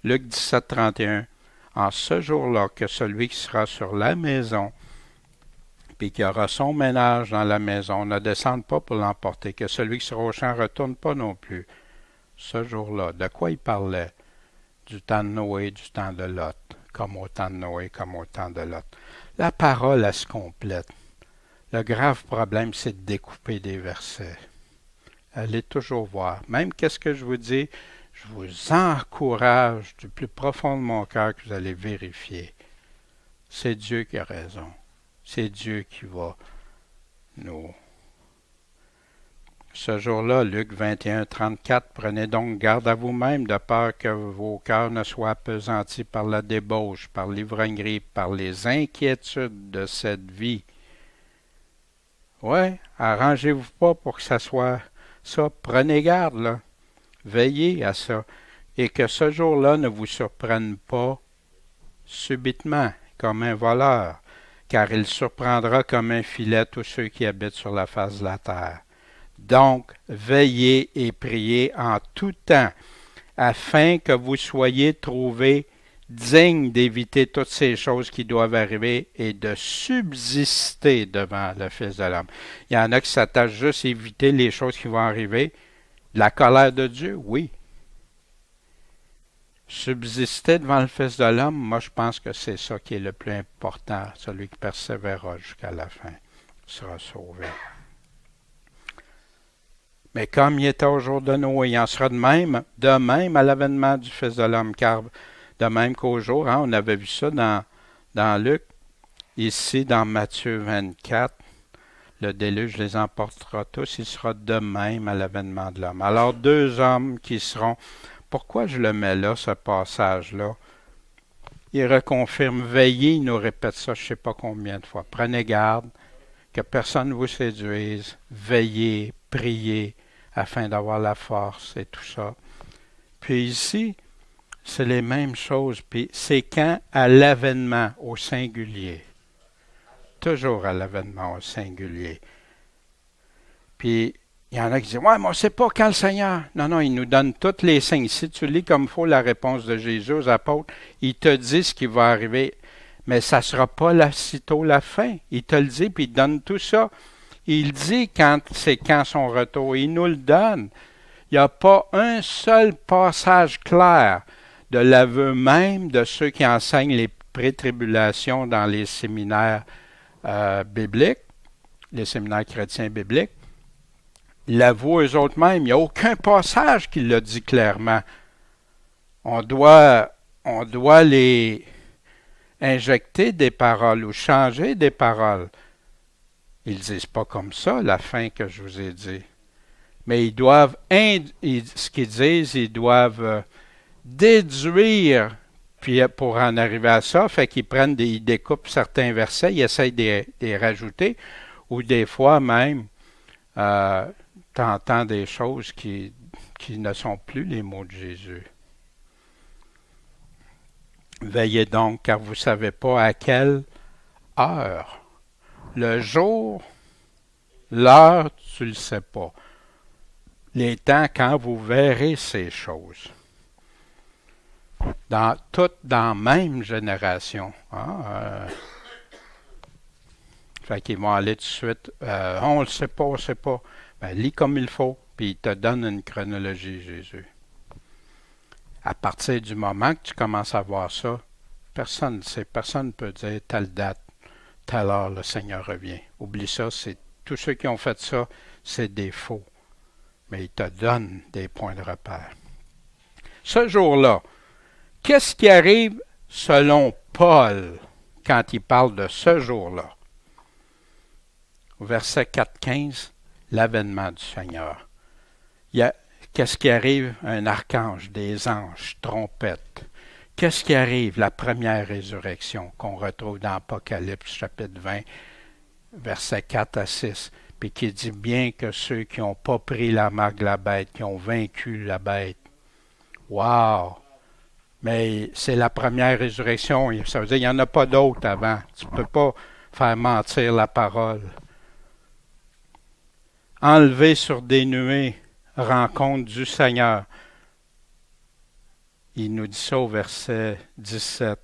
Luc 17, 31. En ce jour-là, que celui qui sera sur la maison, puis qui aura son ménage dans la maison, ne descende pas pour l'emporter, que celui qui sera au champ ne retourne pas non plus. Ce jour-là, de quoi il parlait? Du temps de Noé, du temps de Lot, comme au temps de Noé, comme au temps de Lot. La parole, elle se complète. Le grave problème, c'est de découper des versets. Allez toujours voir. Même qu'est-ce que je vous dis, je vous encourage du plus profond de mon cœur que vous allez vérifier. C'est Dieu qui a raison. C'est Dieu qui va nous... Ce jour-là, Luc 21, 34, prenez donc garde à vous-même de peur que vos cœurs ne soient appesantis par la débauche, par l'ivrognerie, par les inquiétudes de cette vie. Ouais, arrangez-vous pas pour que ça soit ça. Prenez garde, là. Veillez à ça. Et que ce jour-là ne vous surprenne pas subitement, comme un voleur, car il surprendra comme un filet tous ceux qui habitent sur la face de la terre. Donc, veillez et priez en tout temps, afin que vous soyez trouvés dignes d'éviter toutes ces choses qui doivent arriver et de subsister devant le Fils de l'homme. Il y en a qui s'attachent juste à éviter les choses qui vont arriver. La colère de Dieu, oui. Subsister devant le Fils de l'homme, moi je pense que c'est ça qui est le plus important. Celui qui persévérera jusqu'à la fin sera sauvé. Mais comme il était au jour de Noé, il en sera de même à l'avènement du Fils de l'homme, car de même qu'au jour, on avait vu ça dans Luc, ici dans Matthieu 24, le déluge les emportera tous, il sera de même à l'avènement de l'homme. Alors deux hommes qui seront... Pourquoi je le mets là, ce passage-là? Il reconfirme, veillez, il nous répète ça je ne sais pas combien de fois. Prenez garde, que personne ne vous séduise, veillez, priez, afin d'avoir la force et tout ça. Puis ici, c'est les mêmes choses. Puis c'est quand? À l'avènement, au singulier. Toujours à l'avènement, au singulier. Puis, il y en a qui disent, ouais, mais on ne sait pas quand le Seigneur. Non, il nous donne tous les signes. Si tu lis comme il faut la réponse de Jésus aux apôtres, il te dit ce qui va arriver. Mais ça ne sera pas sitôt la fin. Il te le dit, puis il te donne tout ça. Il dit quand son retour. Il nous le donne. Il n'y a pas un seul passage clair de l'aveu même de ceux qui enseignent les pré-tribulations dans les séminaires bibliques, les séminaires chrétiens bibliques. Ils l'avouent eux autres mêmes. Il n'y a aucun passage qui le dit clairement. On doit les injecter des paroles ou changer des paroles. Ils ne disent pas comme ça la fin que je vous ai dit. Mais ils doivent, ce qu'ils disent, ils doivent déduire, puis pour en arriver à ça, fait qu'ils ils découpent certains versets, ils essayent de les rajouter, ou des fois même, t'entends des choses qui ne sont plus les mots de Jésus. Veillez donc, car vous ne savez pas à quelle heure. Le jour, l'heure, tu ne le sais pas. Les temps quand vous verrez ces choses. Toutes dans la même génération. Fait qu'ils vont aller tout de suite. On ne le sait pas. Ben, lis comme il faut, puis il te donne une chronologie, Jésus. À partir du moment que tu commences à voir ça, personne ne peut dire telle date, telle heure, le Seigneur revient. Oublie ça, c'est tous ceux qui ont fait ça, c'est des faux. Mais il te donne des points de repère. Ce jour-là, qu'est-ce qui arrive selon Paul quand il parle de ce jour-là? Au verset 4-15, l'avènement du Seigneur. Qu'est-ce qui arrive? Un archange, des anges, trompettes. Qu'est-ce qui arrive? La première résurrection qu'on retrouve dans Apocalypse chapitre 20, versets 4 à 6, puis qui dit bien que ceux qui n'ont pas pris la marque de la bête, qui ont vaincu la bête. Wow! Mais c'est la première résurrection. Ça veut dire qu'il n'y en a pas d'autre avant. Tu ne peux pas faire mentir la parole. Enlevé sur des nuées, rencontre du Seigneur. Il nous dit ça au verset 17.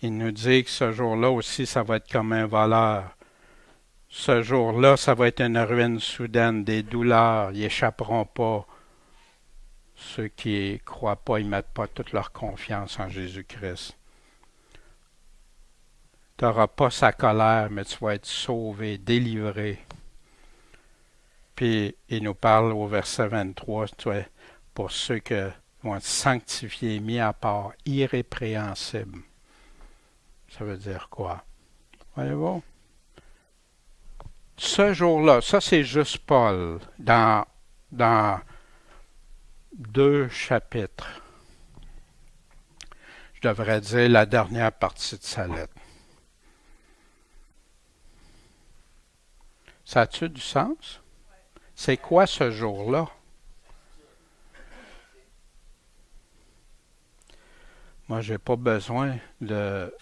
Il nous dit que ce jour-là aussi, ça va être comme un voleur. Ce jour-là, ça va être une ruine soudaine, des douleurs. Ils n'échapperont pas. Ceux qui ne croient pas, ils ne mettent pas toute leur confiance en Jésus-Christ. Tu n'auras pas sa colère, mais tu vas être sauvé, délivré. Puis il nous parle au verset 23, pour ceux qui vont être sanctifiés, mis à part, irrépréhensibles. Ça veut dire quoi? Voyez-vous? Ce jour-là, ça c'est juste Paul, dans 2 chapitres. Je devrais dire la dernière partie de sa lettre. Ça a-tu du sens? C'est quoi ce jour-là? Moi, je n'ai pas besoin de,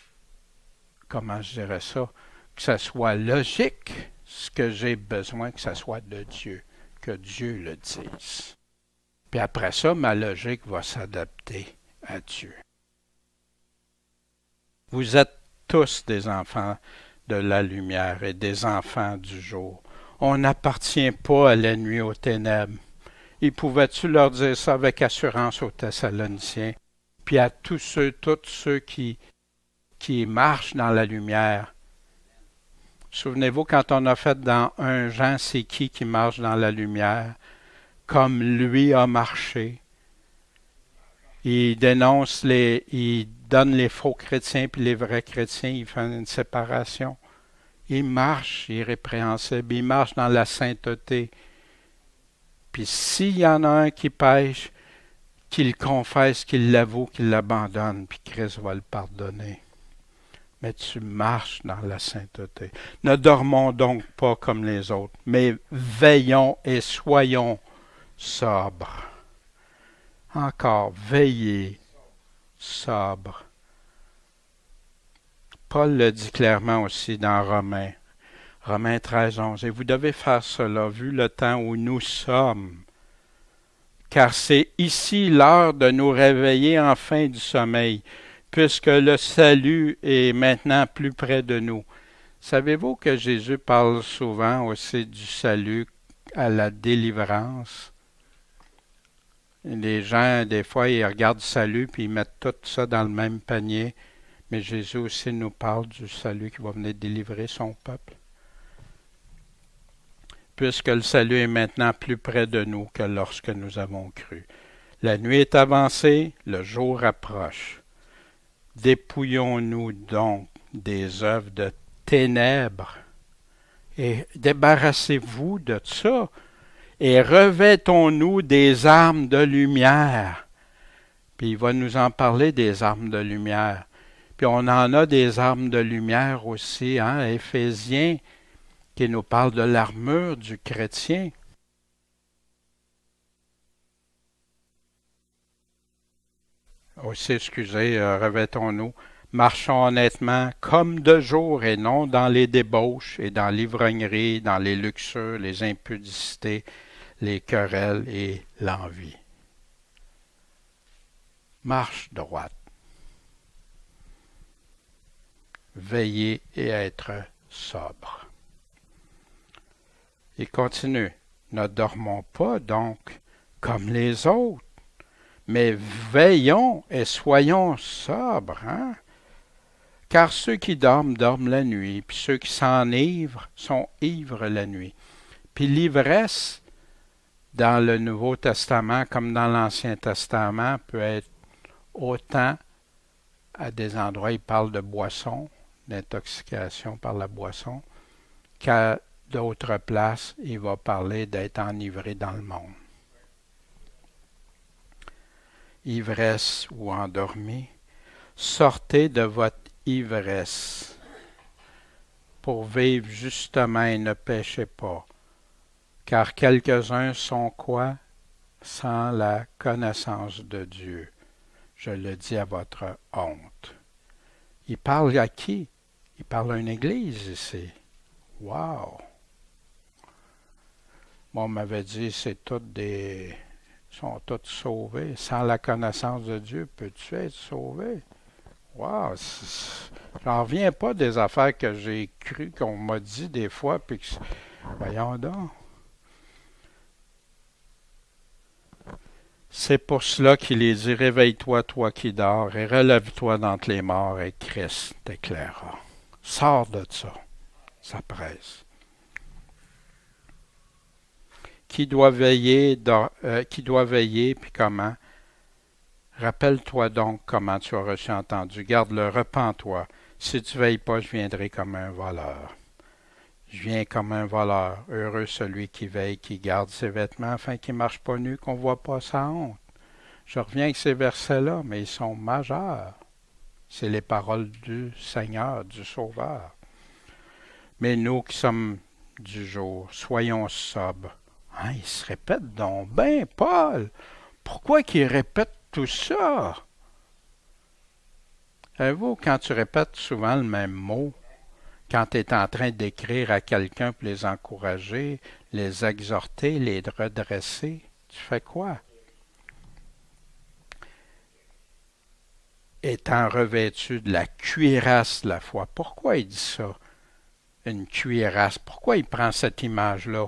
comment je dirais ça, que ça soit logique. Ce que j'ai besoin, que ça soit de Dieu, que Dieu le dise. Puis après ça, ma logique va s'adapter à Dieu. Vous êtes tous des enfants de la lumière et des enfants du jour. On n'appartient pas à la nuit aux ténèbres. Et pouvais-tu leur dire ça avec assurance aux Thessaloniciens, puis à tous ceux qui marchent dans la lumière? Souvenez-vous, quand on a fait dans 1 Jean, c'est qui marche dans la lumière, comme lui a marché. Il dénonce il donne les faux chrétiens puis les vrais chrétiens, il fait une séparation. Il marche irrépréhensible, il marche dans la sainteté. Puis s'il y en a un qui pêche, qu'il confesse, qu'il l'avoue, qu'il l'abandonne, puis Christ va le pardonner. Mais tu marches dans la sainteté. Ne dormons donc pas comme les autres, mais veillons et soyons sobres. Encore, veillez, sobres. Paul le dit clairement aussi dans Romains 13, 11. Et vous devez faire cela, vu le temps où nous sommes. Car c'est ici l'heure de nous réveiller enfin du sommeil, puisque le salut est maintenant plus près de nous. Savez-vous que Jésus parle souvent aussi du salut à la délivrance? Les gens, des fois, ils regardent le salut puis ils mettent tout ça dans le même panier. Mais Jésus aussi nous parle du salut qui va venir délivrer son peuple. Puisque le salut est maintenant plus près de nous que lorsque nous avons cru. La nuit est avancée, le jour approche. Dépouillons-nous donc des œuvres de ténèbres et débarrassez-vous de ça et revêtons-nous des armes de lumière. Puis il va nous en parler des armes de lumière. Puis on en a des armes de lumière aussi, hein, Éphésiens, qui nous parle de l'armure du chrétien. Aussi, revêtons-nous, marchons honnêtement comme de jour et non dans les débauches et dans l'ivrognerie, dans les luxures, les impudicités, les querelles et l'envie. Marche droite. Veiller et être sobre. Il continue. Ne dormons pas donc comme les autres, mais veillons et soyons sobres. Hein? Car ceux qui dorment, dorment la nuit, puis ceux qui s'enivrent sont ivres la nuit. Puis l'ivresse, dans le Nouveau Testament comme dans l'Ancien Testament, peut être autant à des endroits, il parle de boisson, d'intoxication par la boisson, qu'à d'autres places, il va parler d'être enivré dans le monde. Ivresse ou endormi, sortez de votre ivresse pour vivre justement et ne péchez pas. Car quelques-uns sont quoi? Sans la connaissance de Dieu. Je le dis à votre honte. Il parle à qui? Il parle à une église ici. Wow! Moi, on m'avait dit, c'est toutes des... sont toutes sauvés. Sans la connaissance de Dieu, peux-tu être sauvé? Wow! J'en reviens pas des affaires que j'ai cru qu'on m'a dit des fois, puis que... Voyons donc. C'est pour cela qu'il est dit, réveille-toi, toi qui dors, et relève-toi d'entre les morts, et Christ t'éclairera. Sors de ça. Ça presse. Qui doit veiller, puis comment? Rappelle-toi donc comment tu as reçu entendu. Garde-le, repens-toi. Si tu veilles pas, je viendrai comme un voleur. Je viens comme un voleur. Heureux celui qui veille, qui garde ses vêtements, afin qu'il ne marche pas nu, qu'on ne voit pas sa honte. Je reviens avec ces versets-là, mais ils sont majeurs. C'est les paroles du Seigneur, du Sauveur. Mais nous qui sommes du jour, soyons sobres. Hein, il se répète donc bien, Paul. Pourquoi qu'il répète tout ça? Savez-vous, quand tu répètes souvent le même mot, quand tu es en train d'écrire à quelqu'un pour les encourager, les exhorter, les redresser, tu fais quoi? Étant revêtu de la cuirasse de la foi. Pourquoi il dit ça? Une cuirasse. Pourquoi il prend cette image-là?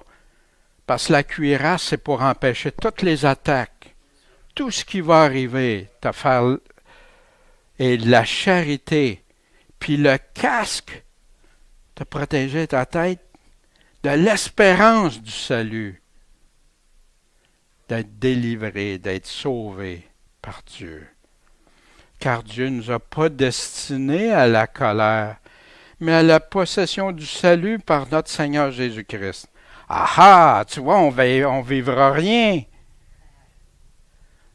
Parce que la cuirasse, c'est pour empêcher toutes les attaques. Tout ce qui va arriver, te faire et de la charité. Puis le casque, te protéger ta tête de l'espérance du salut. D'être délivré, d'être sauvé par Dieu. Car Dieu ne nous a pas destinés à la colère, mais à la possession du salut par notre Seigneur Jésus-Christ. Ah ah, tu vois, on vivra rien.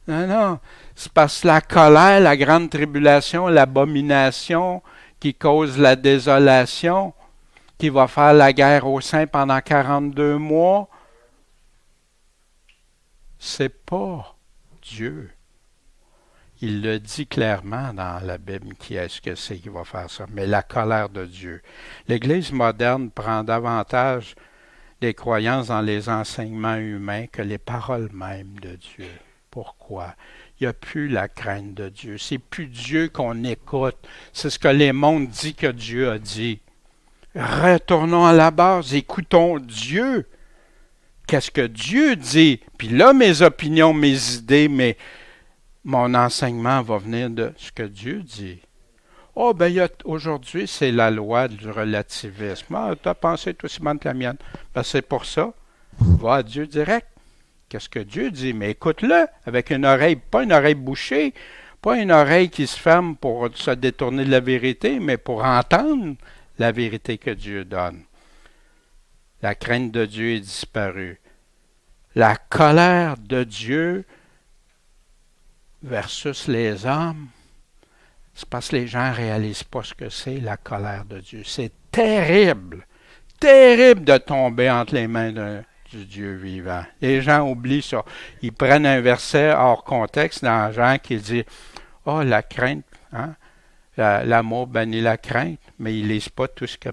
Non, non, c'est parce que la colère, la grande tribulation, l'abomination qui cause la désolation, qui va faire la guerre aux saints pendant 42 mois, c'est pas Dieu. Il le dit clairement dans la Bible qui est-ce que c'est qui va faire ça, mais la colère de Dieu. L'Église moderne prend davantage des croyances dans les enseignements humains que les paroles mêmes de Dieu. Pourquoi? Il n'y a plus la crainte de Dieu. C'est plus Dieu qu'on écoute. C'est ce que les mondes disent que Dieu a dit. Retournons à la base, écoutons Dieu. Qu'est-ce que Dieu dit? Puis là, mes opinions, mes idées, mon enseignement va venir de ce que Dieu dit. Oh, ben, aujourd'hui, c'est la loi du relativisme. Ah, tu as pensé tout aussi bonne que la mienne. Ben, c'est pour ça. Va à Dieu direct. Qu'est-ce que Dieu dit? Mais écoute-le avec une oreille, pas une oreille bouchée, pas une oreille qui se ferme pour se détourner de la vérité, mais pour entendre la vérité que Dieu donne. La crainte de Dieu est disparue. La colère de Dieu versus les hommes, c'est parce que les gens ne réalisent pas ce que c'est la colère de Dieu. C'est terrible, terrible de tomber entre les mains du Dieu vivant. Les gens oublient ça. Ils prennent un verset hors contexte dans Jean qui dit « Oh, la crainte, hein? L'amour bannit la crainte », mais ils ne lisent pas tout ce que...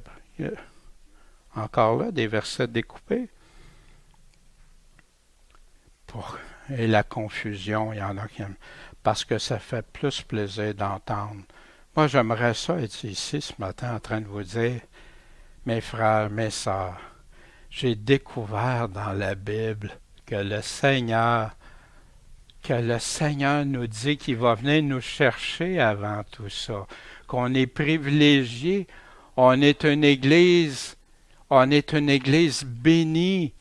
Encore là, des versets découpés. Et la confusion, il y en a qui aiment. Parce que ça fait plus plaisir d'entendre. Moi, j'aimerais ça être ici ce matin en train de vous dire, mes frères, mes sœurs, j'ai découvert dans la Bible que le Seigneur nous dit qu'il va venir nous chercher avant tout ça, qu'on est privilégié. On est une Église bénie.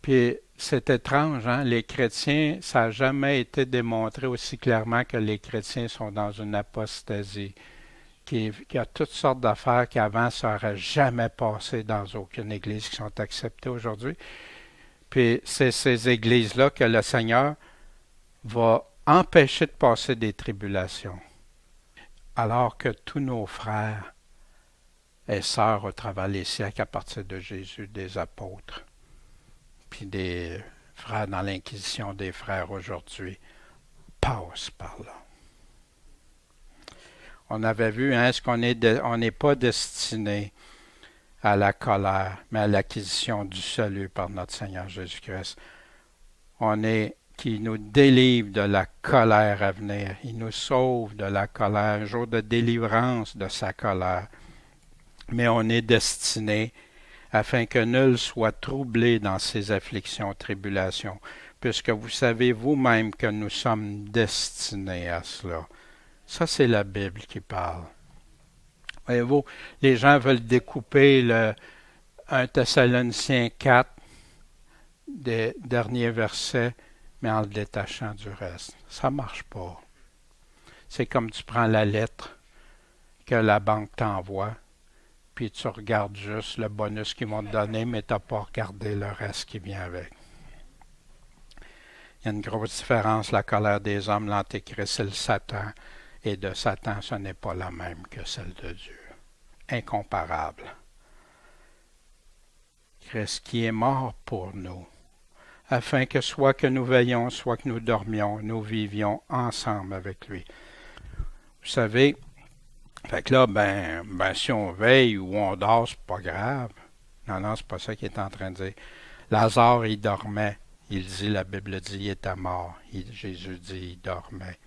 Puis c'est étrange, hein? Les chrétiens, ça n'a jamais été démontré aussi clairement que les chrétiens sont dans une apostasie, qu'il y a toutes sortes d'affaires qui avant ça n'auraient jamais passé dans aucune église qui sont acceptées aujourd'hui. Puis c'est ces églises-là que le Seigneur va empêcher de passer des tribulations, alors que tous nos frères et sœurs au travers les siècles à partir de Jésus, des apôtres, puis des frères dans l'Inquisition, des frères aujourd'hui, passent par là. On avait vu, hein, on n'est pas destiné à la colère, mais à l'acquisition du salut par notre Seigneur Jésus-Christ. On est qui nous délivre de la colère à venir. Il nous sauve de la colère, un jour de délivrance de sa colère. Mais on est destiné afin que nul soit troublé dans ses afflictions, tribulations, puisque vous savez vous-même que nous sommes destinés à cela. Ça, c'est la Bible qui parle. Voyez-vous, les gens veulent découper le 1 Thessaloniciens 4, des derniers versets, mais en le détachant du reste. Ça ne marche pas. C'est comme tu prends la lettre que la banque t'envoie, puis tu regardes juste le bonus qu'ils vont te donner, mais tu n'as pas regardé le reste qui vient avec. Il y a une grosse différence, la colère des hommes, l'antéchrist, c'est le Satan, et de Satan, ce n'est pas la même que celle de Dieu. Incomparable. Christ qui est mort pour nous, afin que soit que nous veillions, soit que nous dormions, nous vivions ensemble avec lui. Vous savez, fait que là, si on veille ou on dort, c'est pas grave. Non, c'est pas ça qu'il est en train de dire. Lazare, il dormait. Il dit, la Bible dit, il était mort. Jésus dit, il dormait.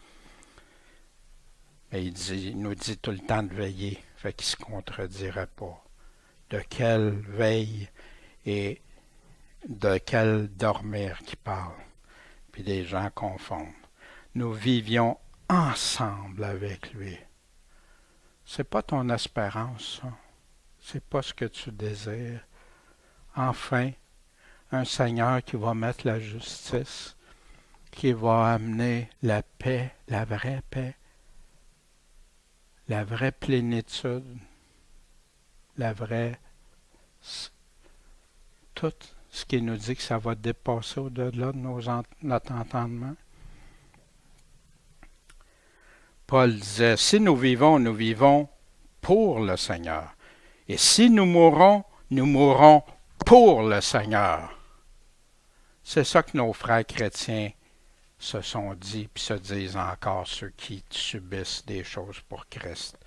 Mais il nous dit tout le temps de veiller. Fait qu'il ne se contredirait pas. De quelle veille et de quel dormir qui parle. Puis les gens confondent. Nous vivions ensemble avec lui. C'est pas ton espérance, ça. C'est pas ce que tu désires. Enfin, un Seigneur qui va mettre la justice, qui va amener la paix, la vraie plénitude, la vraie... Tout ce qui nous dit que ça va dépasser au-delà de notre entendement. Paul disait, si nous vivons pour le Seigneur. Et si nous mourons pour le Seigneur. C'est ça que nos frères chrétiens se sont dit, puis se disent encore ceux qui subissent des choses pour Christ.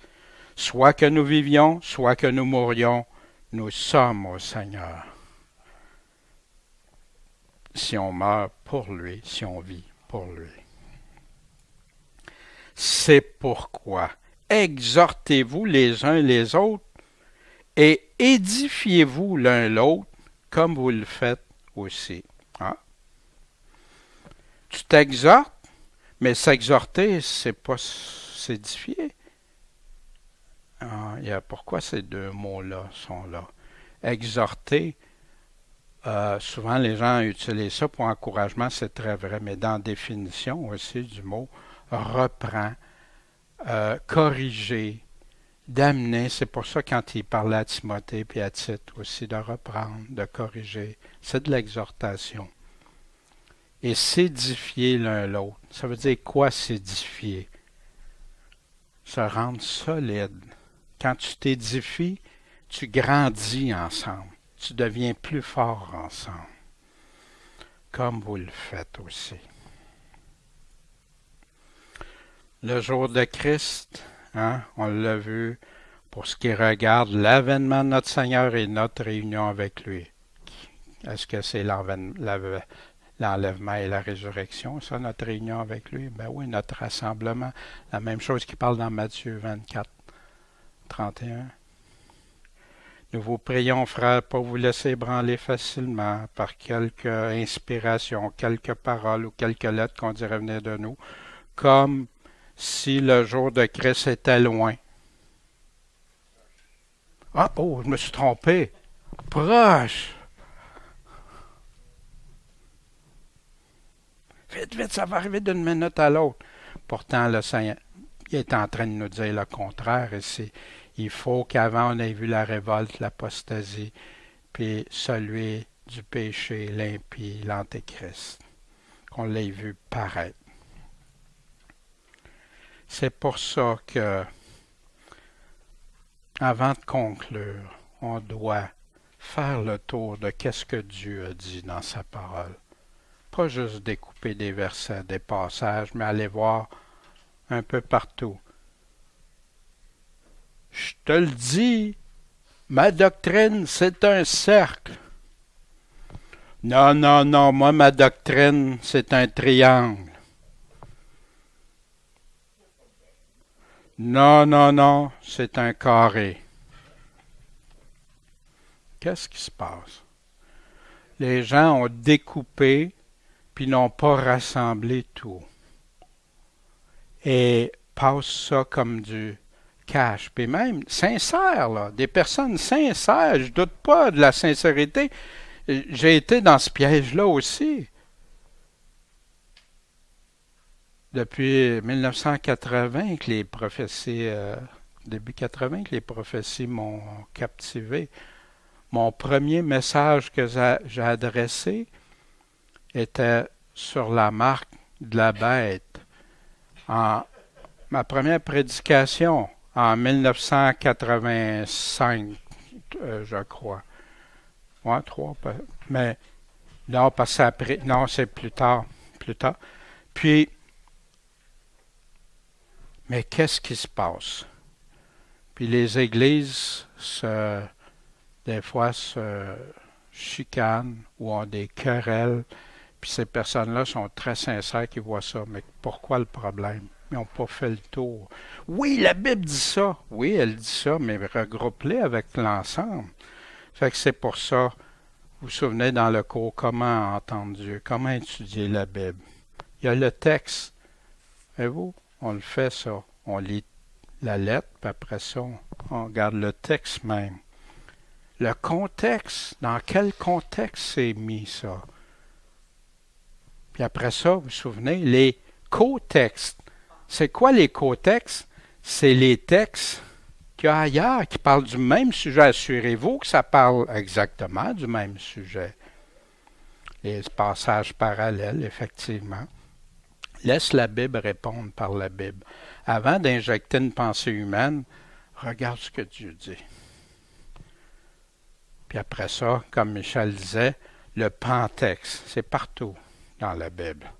Soit que nous vivions, soit que nous mourions, nous sommes au Seigneur. Si on meurt pour lui, si on vit pour lui. C'est pourquoi exhortez-vous les uns les autres et édifiez-vous l'un l'autre comme vous le faites aussi. Hein? Tu t'exhortes, mais s'exhorter, c'est pas s'édifier. Pourquoi ces deux mots-là sont là? Exhorter, souvent les gens utilisent ça pour encouragement, c'est très vrai, mais dans la définition aussi du mot, reprend, corriger, d'amener. C'est pour ça quand il parlait à Timothée et à Tite aussi, de reprendre, de corriger. C'est de l'exhortation. Et s'édifier l'un l'autre. Ça veut dire quoi s'édifier? Se rendre solide. Quand tu t'édifies, tu grandis ensemble. Tu deviens plus fort ensemble. Comme vous le faites aussi. Le jour de Christ, hein, on l'a vu pour ce qui regarde l'avènement de notre Seigneur et notre réunion avec lui. Est-ce que c'est l'enlèvement et la résurrection, ça, notre réunion avec lui? Ben oui, notre rassemblement. La même chose qu'il parle dans Matthieu 24, 31. Nous vous prions, frères, pour vous laisser ébranler facilement par quelque inspiration, quelques paroles ou quelques lettres qu'on dirait venir de nous, comme si le jour de Christ était loin. Ah, oh, je me suis trompé. Proche. Vite, vite, ça va arriver d'une minute à l'autre. Pourtant, le Seigneur il est en train de nous dire le contraire ici. Il faut qu'avant on ait vu la révolte, l'apostasie, puis celui du péché, l'impie, l'antéchrist. Qu'on l'ait vu paraître. C'est pour ça que, avant de conclure, on doit faire le tour de qu'est-ce que Dieu a dit dans sa parole. Pas juste découper des versets, des passages, mais aller voir un peu partout. Je te le dis, ma doctrine, c'est un cercle. Non, non, non, moi, ma doctrine, c'est un triangle. Non, non, non, c'est un carré. Qu'est-ce qui se passe? Les gens ont découpé, puis n'ont pas rassemblé tout. Et passent ça comme du cash. Puis même sincère, là, des personnes sincères, je doute pas de la sincérité. J'ai été dans ce piège-là aussi. Depuis 1980 que les prophéties, début 80 que les prophéties m'ont captivé. Mon premier message que j'ai adressé était sur la marque de la bête. En ma première prédication en 1985, je crois. Ouais, 3, mais non, parce que après, non, c'est plus tard. Puis, mais qu'est-ce qui se passe? Puis les églises, des fois, se chicanent ou ont des querelles. Puis ces personnes-là sont très sincères qui voient ça. Mais pourquoi le problème? Ils n'ont pas fait le tour. Oui, la Bible dit ça. Oui, elle dit ça, mais regroupe-les avec l'ensemble. Fait que c'est pour ça, vous vous souvenez dans le cours, comment entendre Dieu, comment étudier la Bible. Il y a le texte. Et vous, on le fait ça. On lit la lettre, puis après ça, on regarde le texte même. Le contexte, dans quel contexte c'est mis ça? Puis après ça, vous vous souvenez, les co-textes. C'est quoi les co-textes? C'est les textes qu'il y a ailleurs qui parlent du même sujet. Assurez-vous que ça parle exactement du même sujet. Les passages parallèles, effectivement. Laisse la Bible répondre par la Bible. Avant d'injecter une pensée humaine, regarde ce que Dieu dit. Puis après ça, comme Michel disait, le pentexte, c'est partout dans la Bible.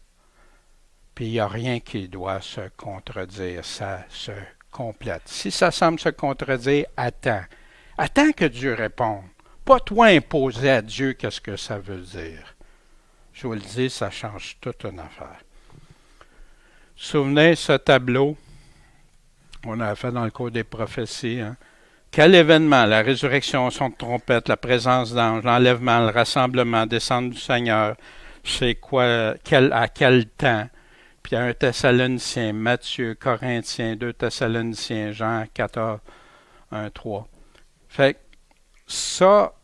Puis il n'y a rien qui doit se contredire, ça se complète. Si ça semble se contredire, attends. Attends que Dieu réponde. Pas toi imposer à Dieu qu'est-ce que ça veut dire. Je vous le dis, ça change toute une affaire. Souvenez ce tableau, on a fait dans le cours des prophéties. Hein? Quel événement? La résurrection, son de trompette, la présence d'anges, l'enlèvement, le rassemblement, descendre du Seigneur. C'est quoi, à quel temps? Puis 1 Thessaloniciens, Matthieu, Corinthiens, 2 Thessaloniciens, Jean 14, 1, 3. Fait que ça,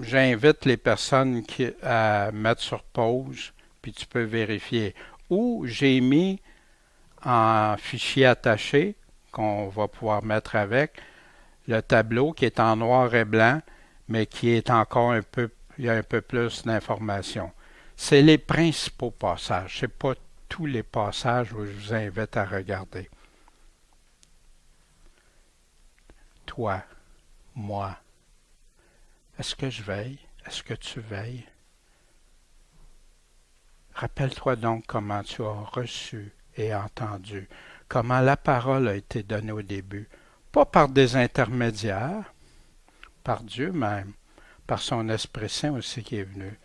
j'invite les personnes à mettre sur pause, puis tu peux vérifier. Ou j'ai mis en fichier attaché, qu'on va pouvoir mettre avec, le tableau qui est en noir et blanc, mais qui est encore il y a un peu plus d'informations. C'est les principaux passages, c'est pas tous les passages où je vous invite à regarder. Toi, moi, est-ce que je veille? Est-ce que tu veilles? Rappelle-toi donc comment tu as reçu et entendu, comment la parole a été donnée au début, pas par des intermédiaires, par Dieu même, par son Esprit Saint aussi qui est venu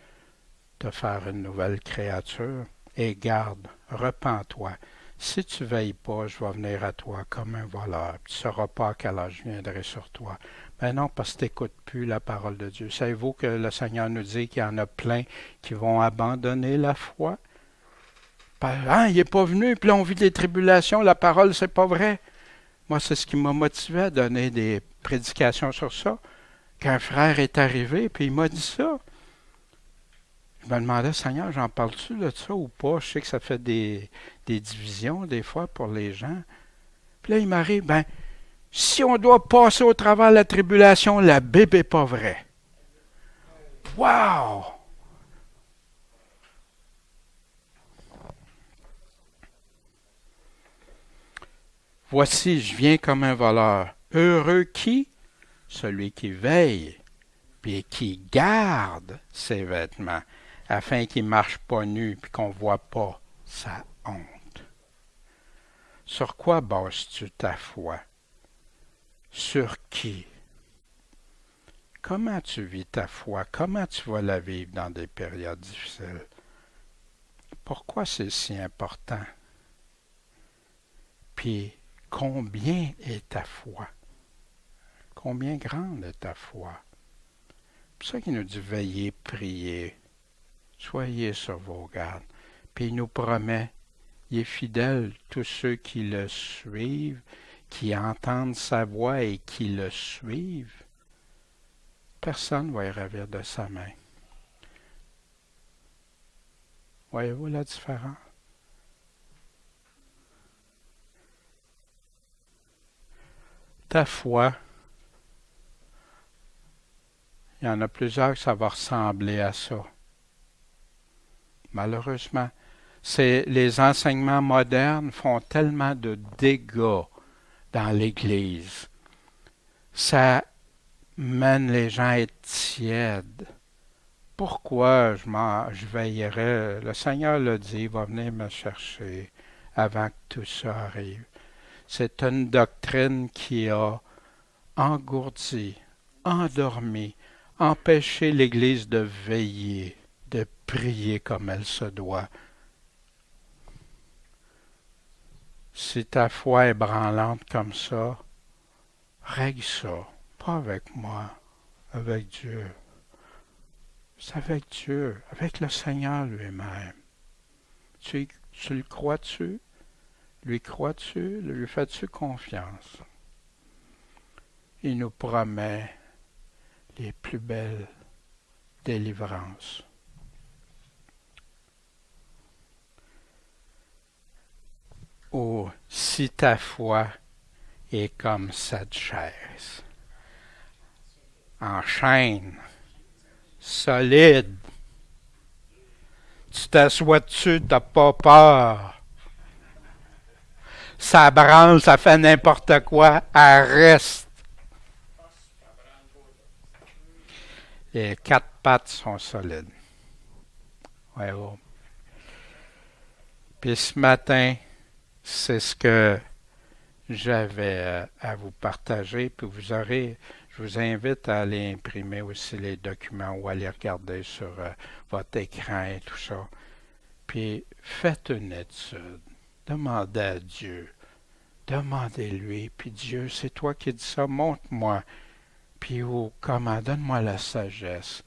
te faire une nouvelle créature. Et garde, repens-toi. Si tu veilles pas, je vais venir à toi comme un voleur. Tu ne sauras pas à quel âge je viendrai sur toi. Mais non, parce que tu n'écoutes plus la parole de Dieu. Savez-vous que le Seigneur nous dit qu'il y en a plein qui vont abandonner la foi? Hein, il n'est pas venu, puis là, on vit des tribulations, la parole, c'est pas vrai. Moi, c'est ce qui m'a motivé à donner des prédications sur ça. Qu'un frère est arrivé, puis il m'a dit ça. Je me demandais, Seigneur, j'en parle-tu de ça ou pas? Je sais que ça fait des divisions des fois pour les gens. Puis là, il m'arrive, si on doit passer au travers de la tribulation, la Bible n'est pas vraie. Wow! Voici, je viens comme un voleur. Heureux qui? Celui qui veille, puis qui garde ses vêtements, afin qu'il ne marche pas nu, puis qu'on ne voit pas sa honte. Sur quoi bases-tu ta foi? Sur qui? Comment tu vis ta foi? Comment tu vas la vivre dans des périodes difficiles? Pourquoi c'est si important? Puis, combien est ta foi? Combien grande est ta foi? C'est pour ça qu'il nous dit veillez, priez, soyez sur vos gardes. Puis il nous promet, il est fidèle, tous ceux qui le suivent, qui entendent sa voix et qui le suivent, personne ne va y ravir de sa main. Voyez-vous la différence? Ta foi, il y en a plusieurs que ça va ressembler à ça. Malheureusement, les enseignements modernes font tellement de dégâts dans l'Église. Ça mène les gens à être tièdes. Pourquoi je veillerais? Le Seigneur l'a dit, il va venir me chercher avant que tout ça arrive. C'est une doctrine qui a engourdi, endormi, empêché l'Église de veiller, de prier comme elle se doit. Si ta foi est branlante comme ça, règle ça, pas avec moi, avec Dieu. C'est avec Dieu, avec le Seigneur lui-même. Tu le crois-tu? Lui crois-tu? Lui fais-tu confiance? Il nous promet les plus belles délivrances. Oh, si ta foi est comme cette chaise, en chaîne, solide, tu t'assois dessus, t'as pas peur. Ça branle, ça fait n'importe quoi, elle reste. Les quatre pattes sont solides. Ouais, ouais. Puis ce matin, c'est ce que j'avais à vous partager. Puis je vous invite à aller imprimer aussi les documents ou à les regarder sur votre écran et tout ça. Puis faites une étude. Demandez à Dieu. Demandez-lui. Puis Dieu, c'est toi qui dis ça, montre-moi. Puis comment, donne-moi la sagesse.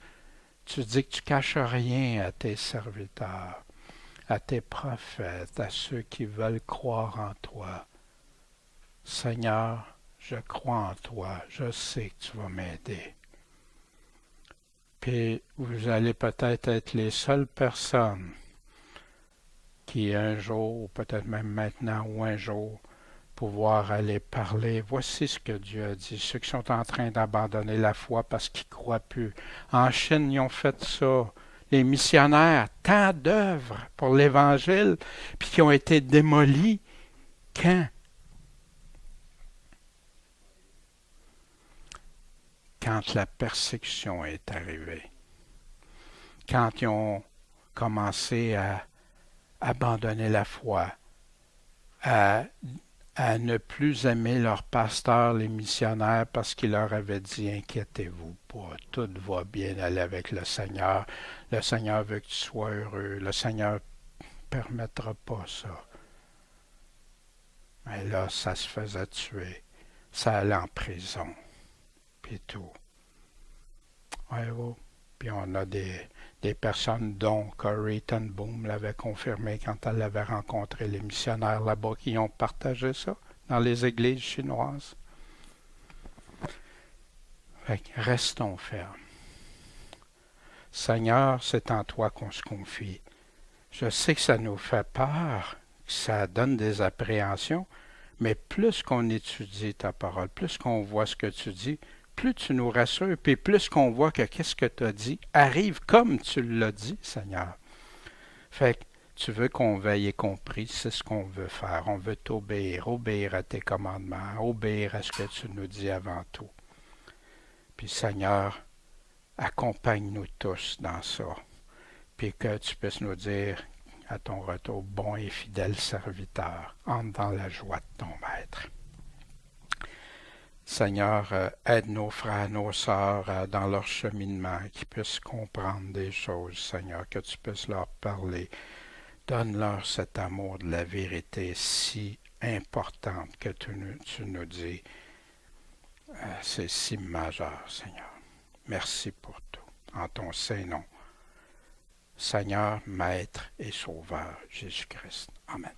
Tu dis que tu caches rien à tes serviteurs, à tes prophètes, à ceux qui veulent croire en toi. Seigneur, je crois en toi, je sais que tu vas m'aider. Puis vous allez peut-être être les seules personnes qui un jour, ou peut-être même maintenant ou un jour, pouvoir aller parler. Voici ce que Dieu a dit. Ceux qui sont en train d'abandonner la foi parce qu'ils ne croient plus. En Chine, ils ont fait ça. Les missionnaires, tant d'œuvres pour l'Évangile, puis qui ont été démolis. Quand? Quand la persécution est arrivée. Quand ils ont commencé à abandonner la foi, à ne plus aimer leur pasteur, les missionnaires, parce qu'il leur avait dit, inquiétez-vous pas, tout va bien aller avec le Seigneur veut que tu sois heureux, le Seigneur ne permettra pas ça. Mais là, ça se faisait tuer, ça allait en prison, puis tout. Ouais, ouais. Puis on a des Des personnes dont Corrie ten Boom l'avait confirmé quand elle avait rencontré les missionnaires là-bas qui ont partagé ça dans les églises chinoises. Fait que restons fermes. Seigneur, c'est en toi qu'on se confie. Je sais que ça nous fait peur, que ça donne des appréhensions, mais plus qu'on étudie ta parole, plus qu'on voit ce que tu dis, plus tu nous rassures, puis plus qu'on voit que qu'est-ce que tu as dit arrive comme tu l'as dit, Seigneur. Fait que tu veux qu'on veille et compris, c'est ce qu'on veut faire. On veut t'obéir, obéir à tes commandements, obéir à ce que tu nous dis avant tout. Puis Seigneur, accompagne-nous tous dans ça, puis que tu puisses nous dire à ton retour, bon et fidèle serviteur, entre dans la joie de ton maître. Seigneur, aide nos frères, nos sœurs dans leur cheminement, qu'ils puissent comprendre des choses, Seigneur, que tu puisses leur parler. Donne-leur cet amour de la vérité si importante que tu nous dis. C'est si majeur, Seigneur. Merci pour tout. En ton saint nom. Seigneur, Maître et Sauveur, Jésus-Christ. Amen.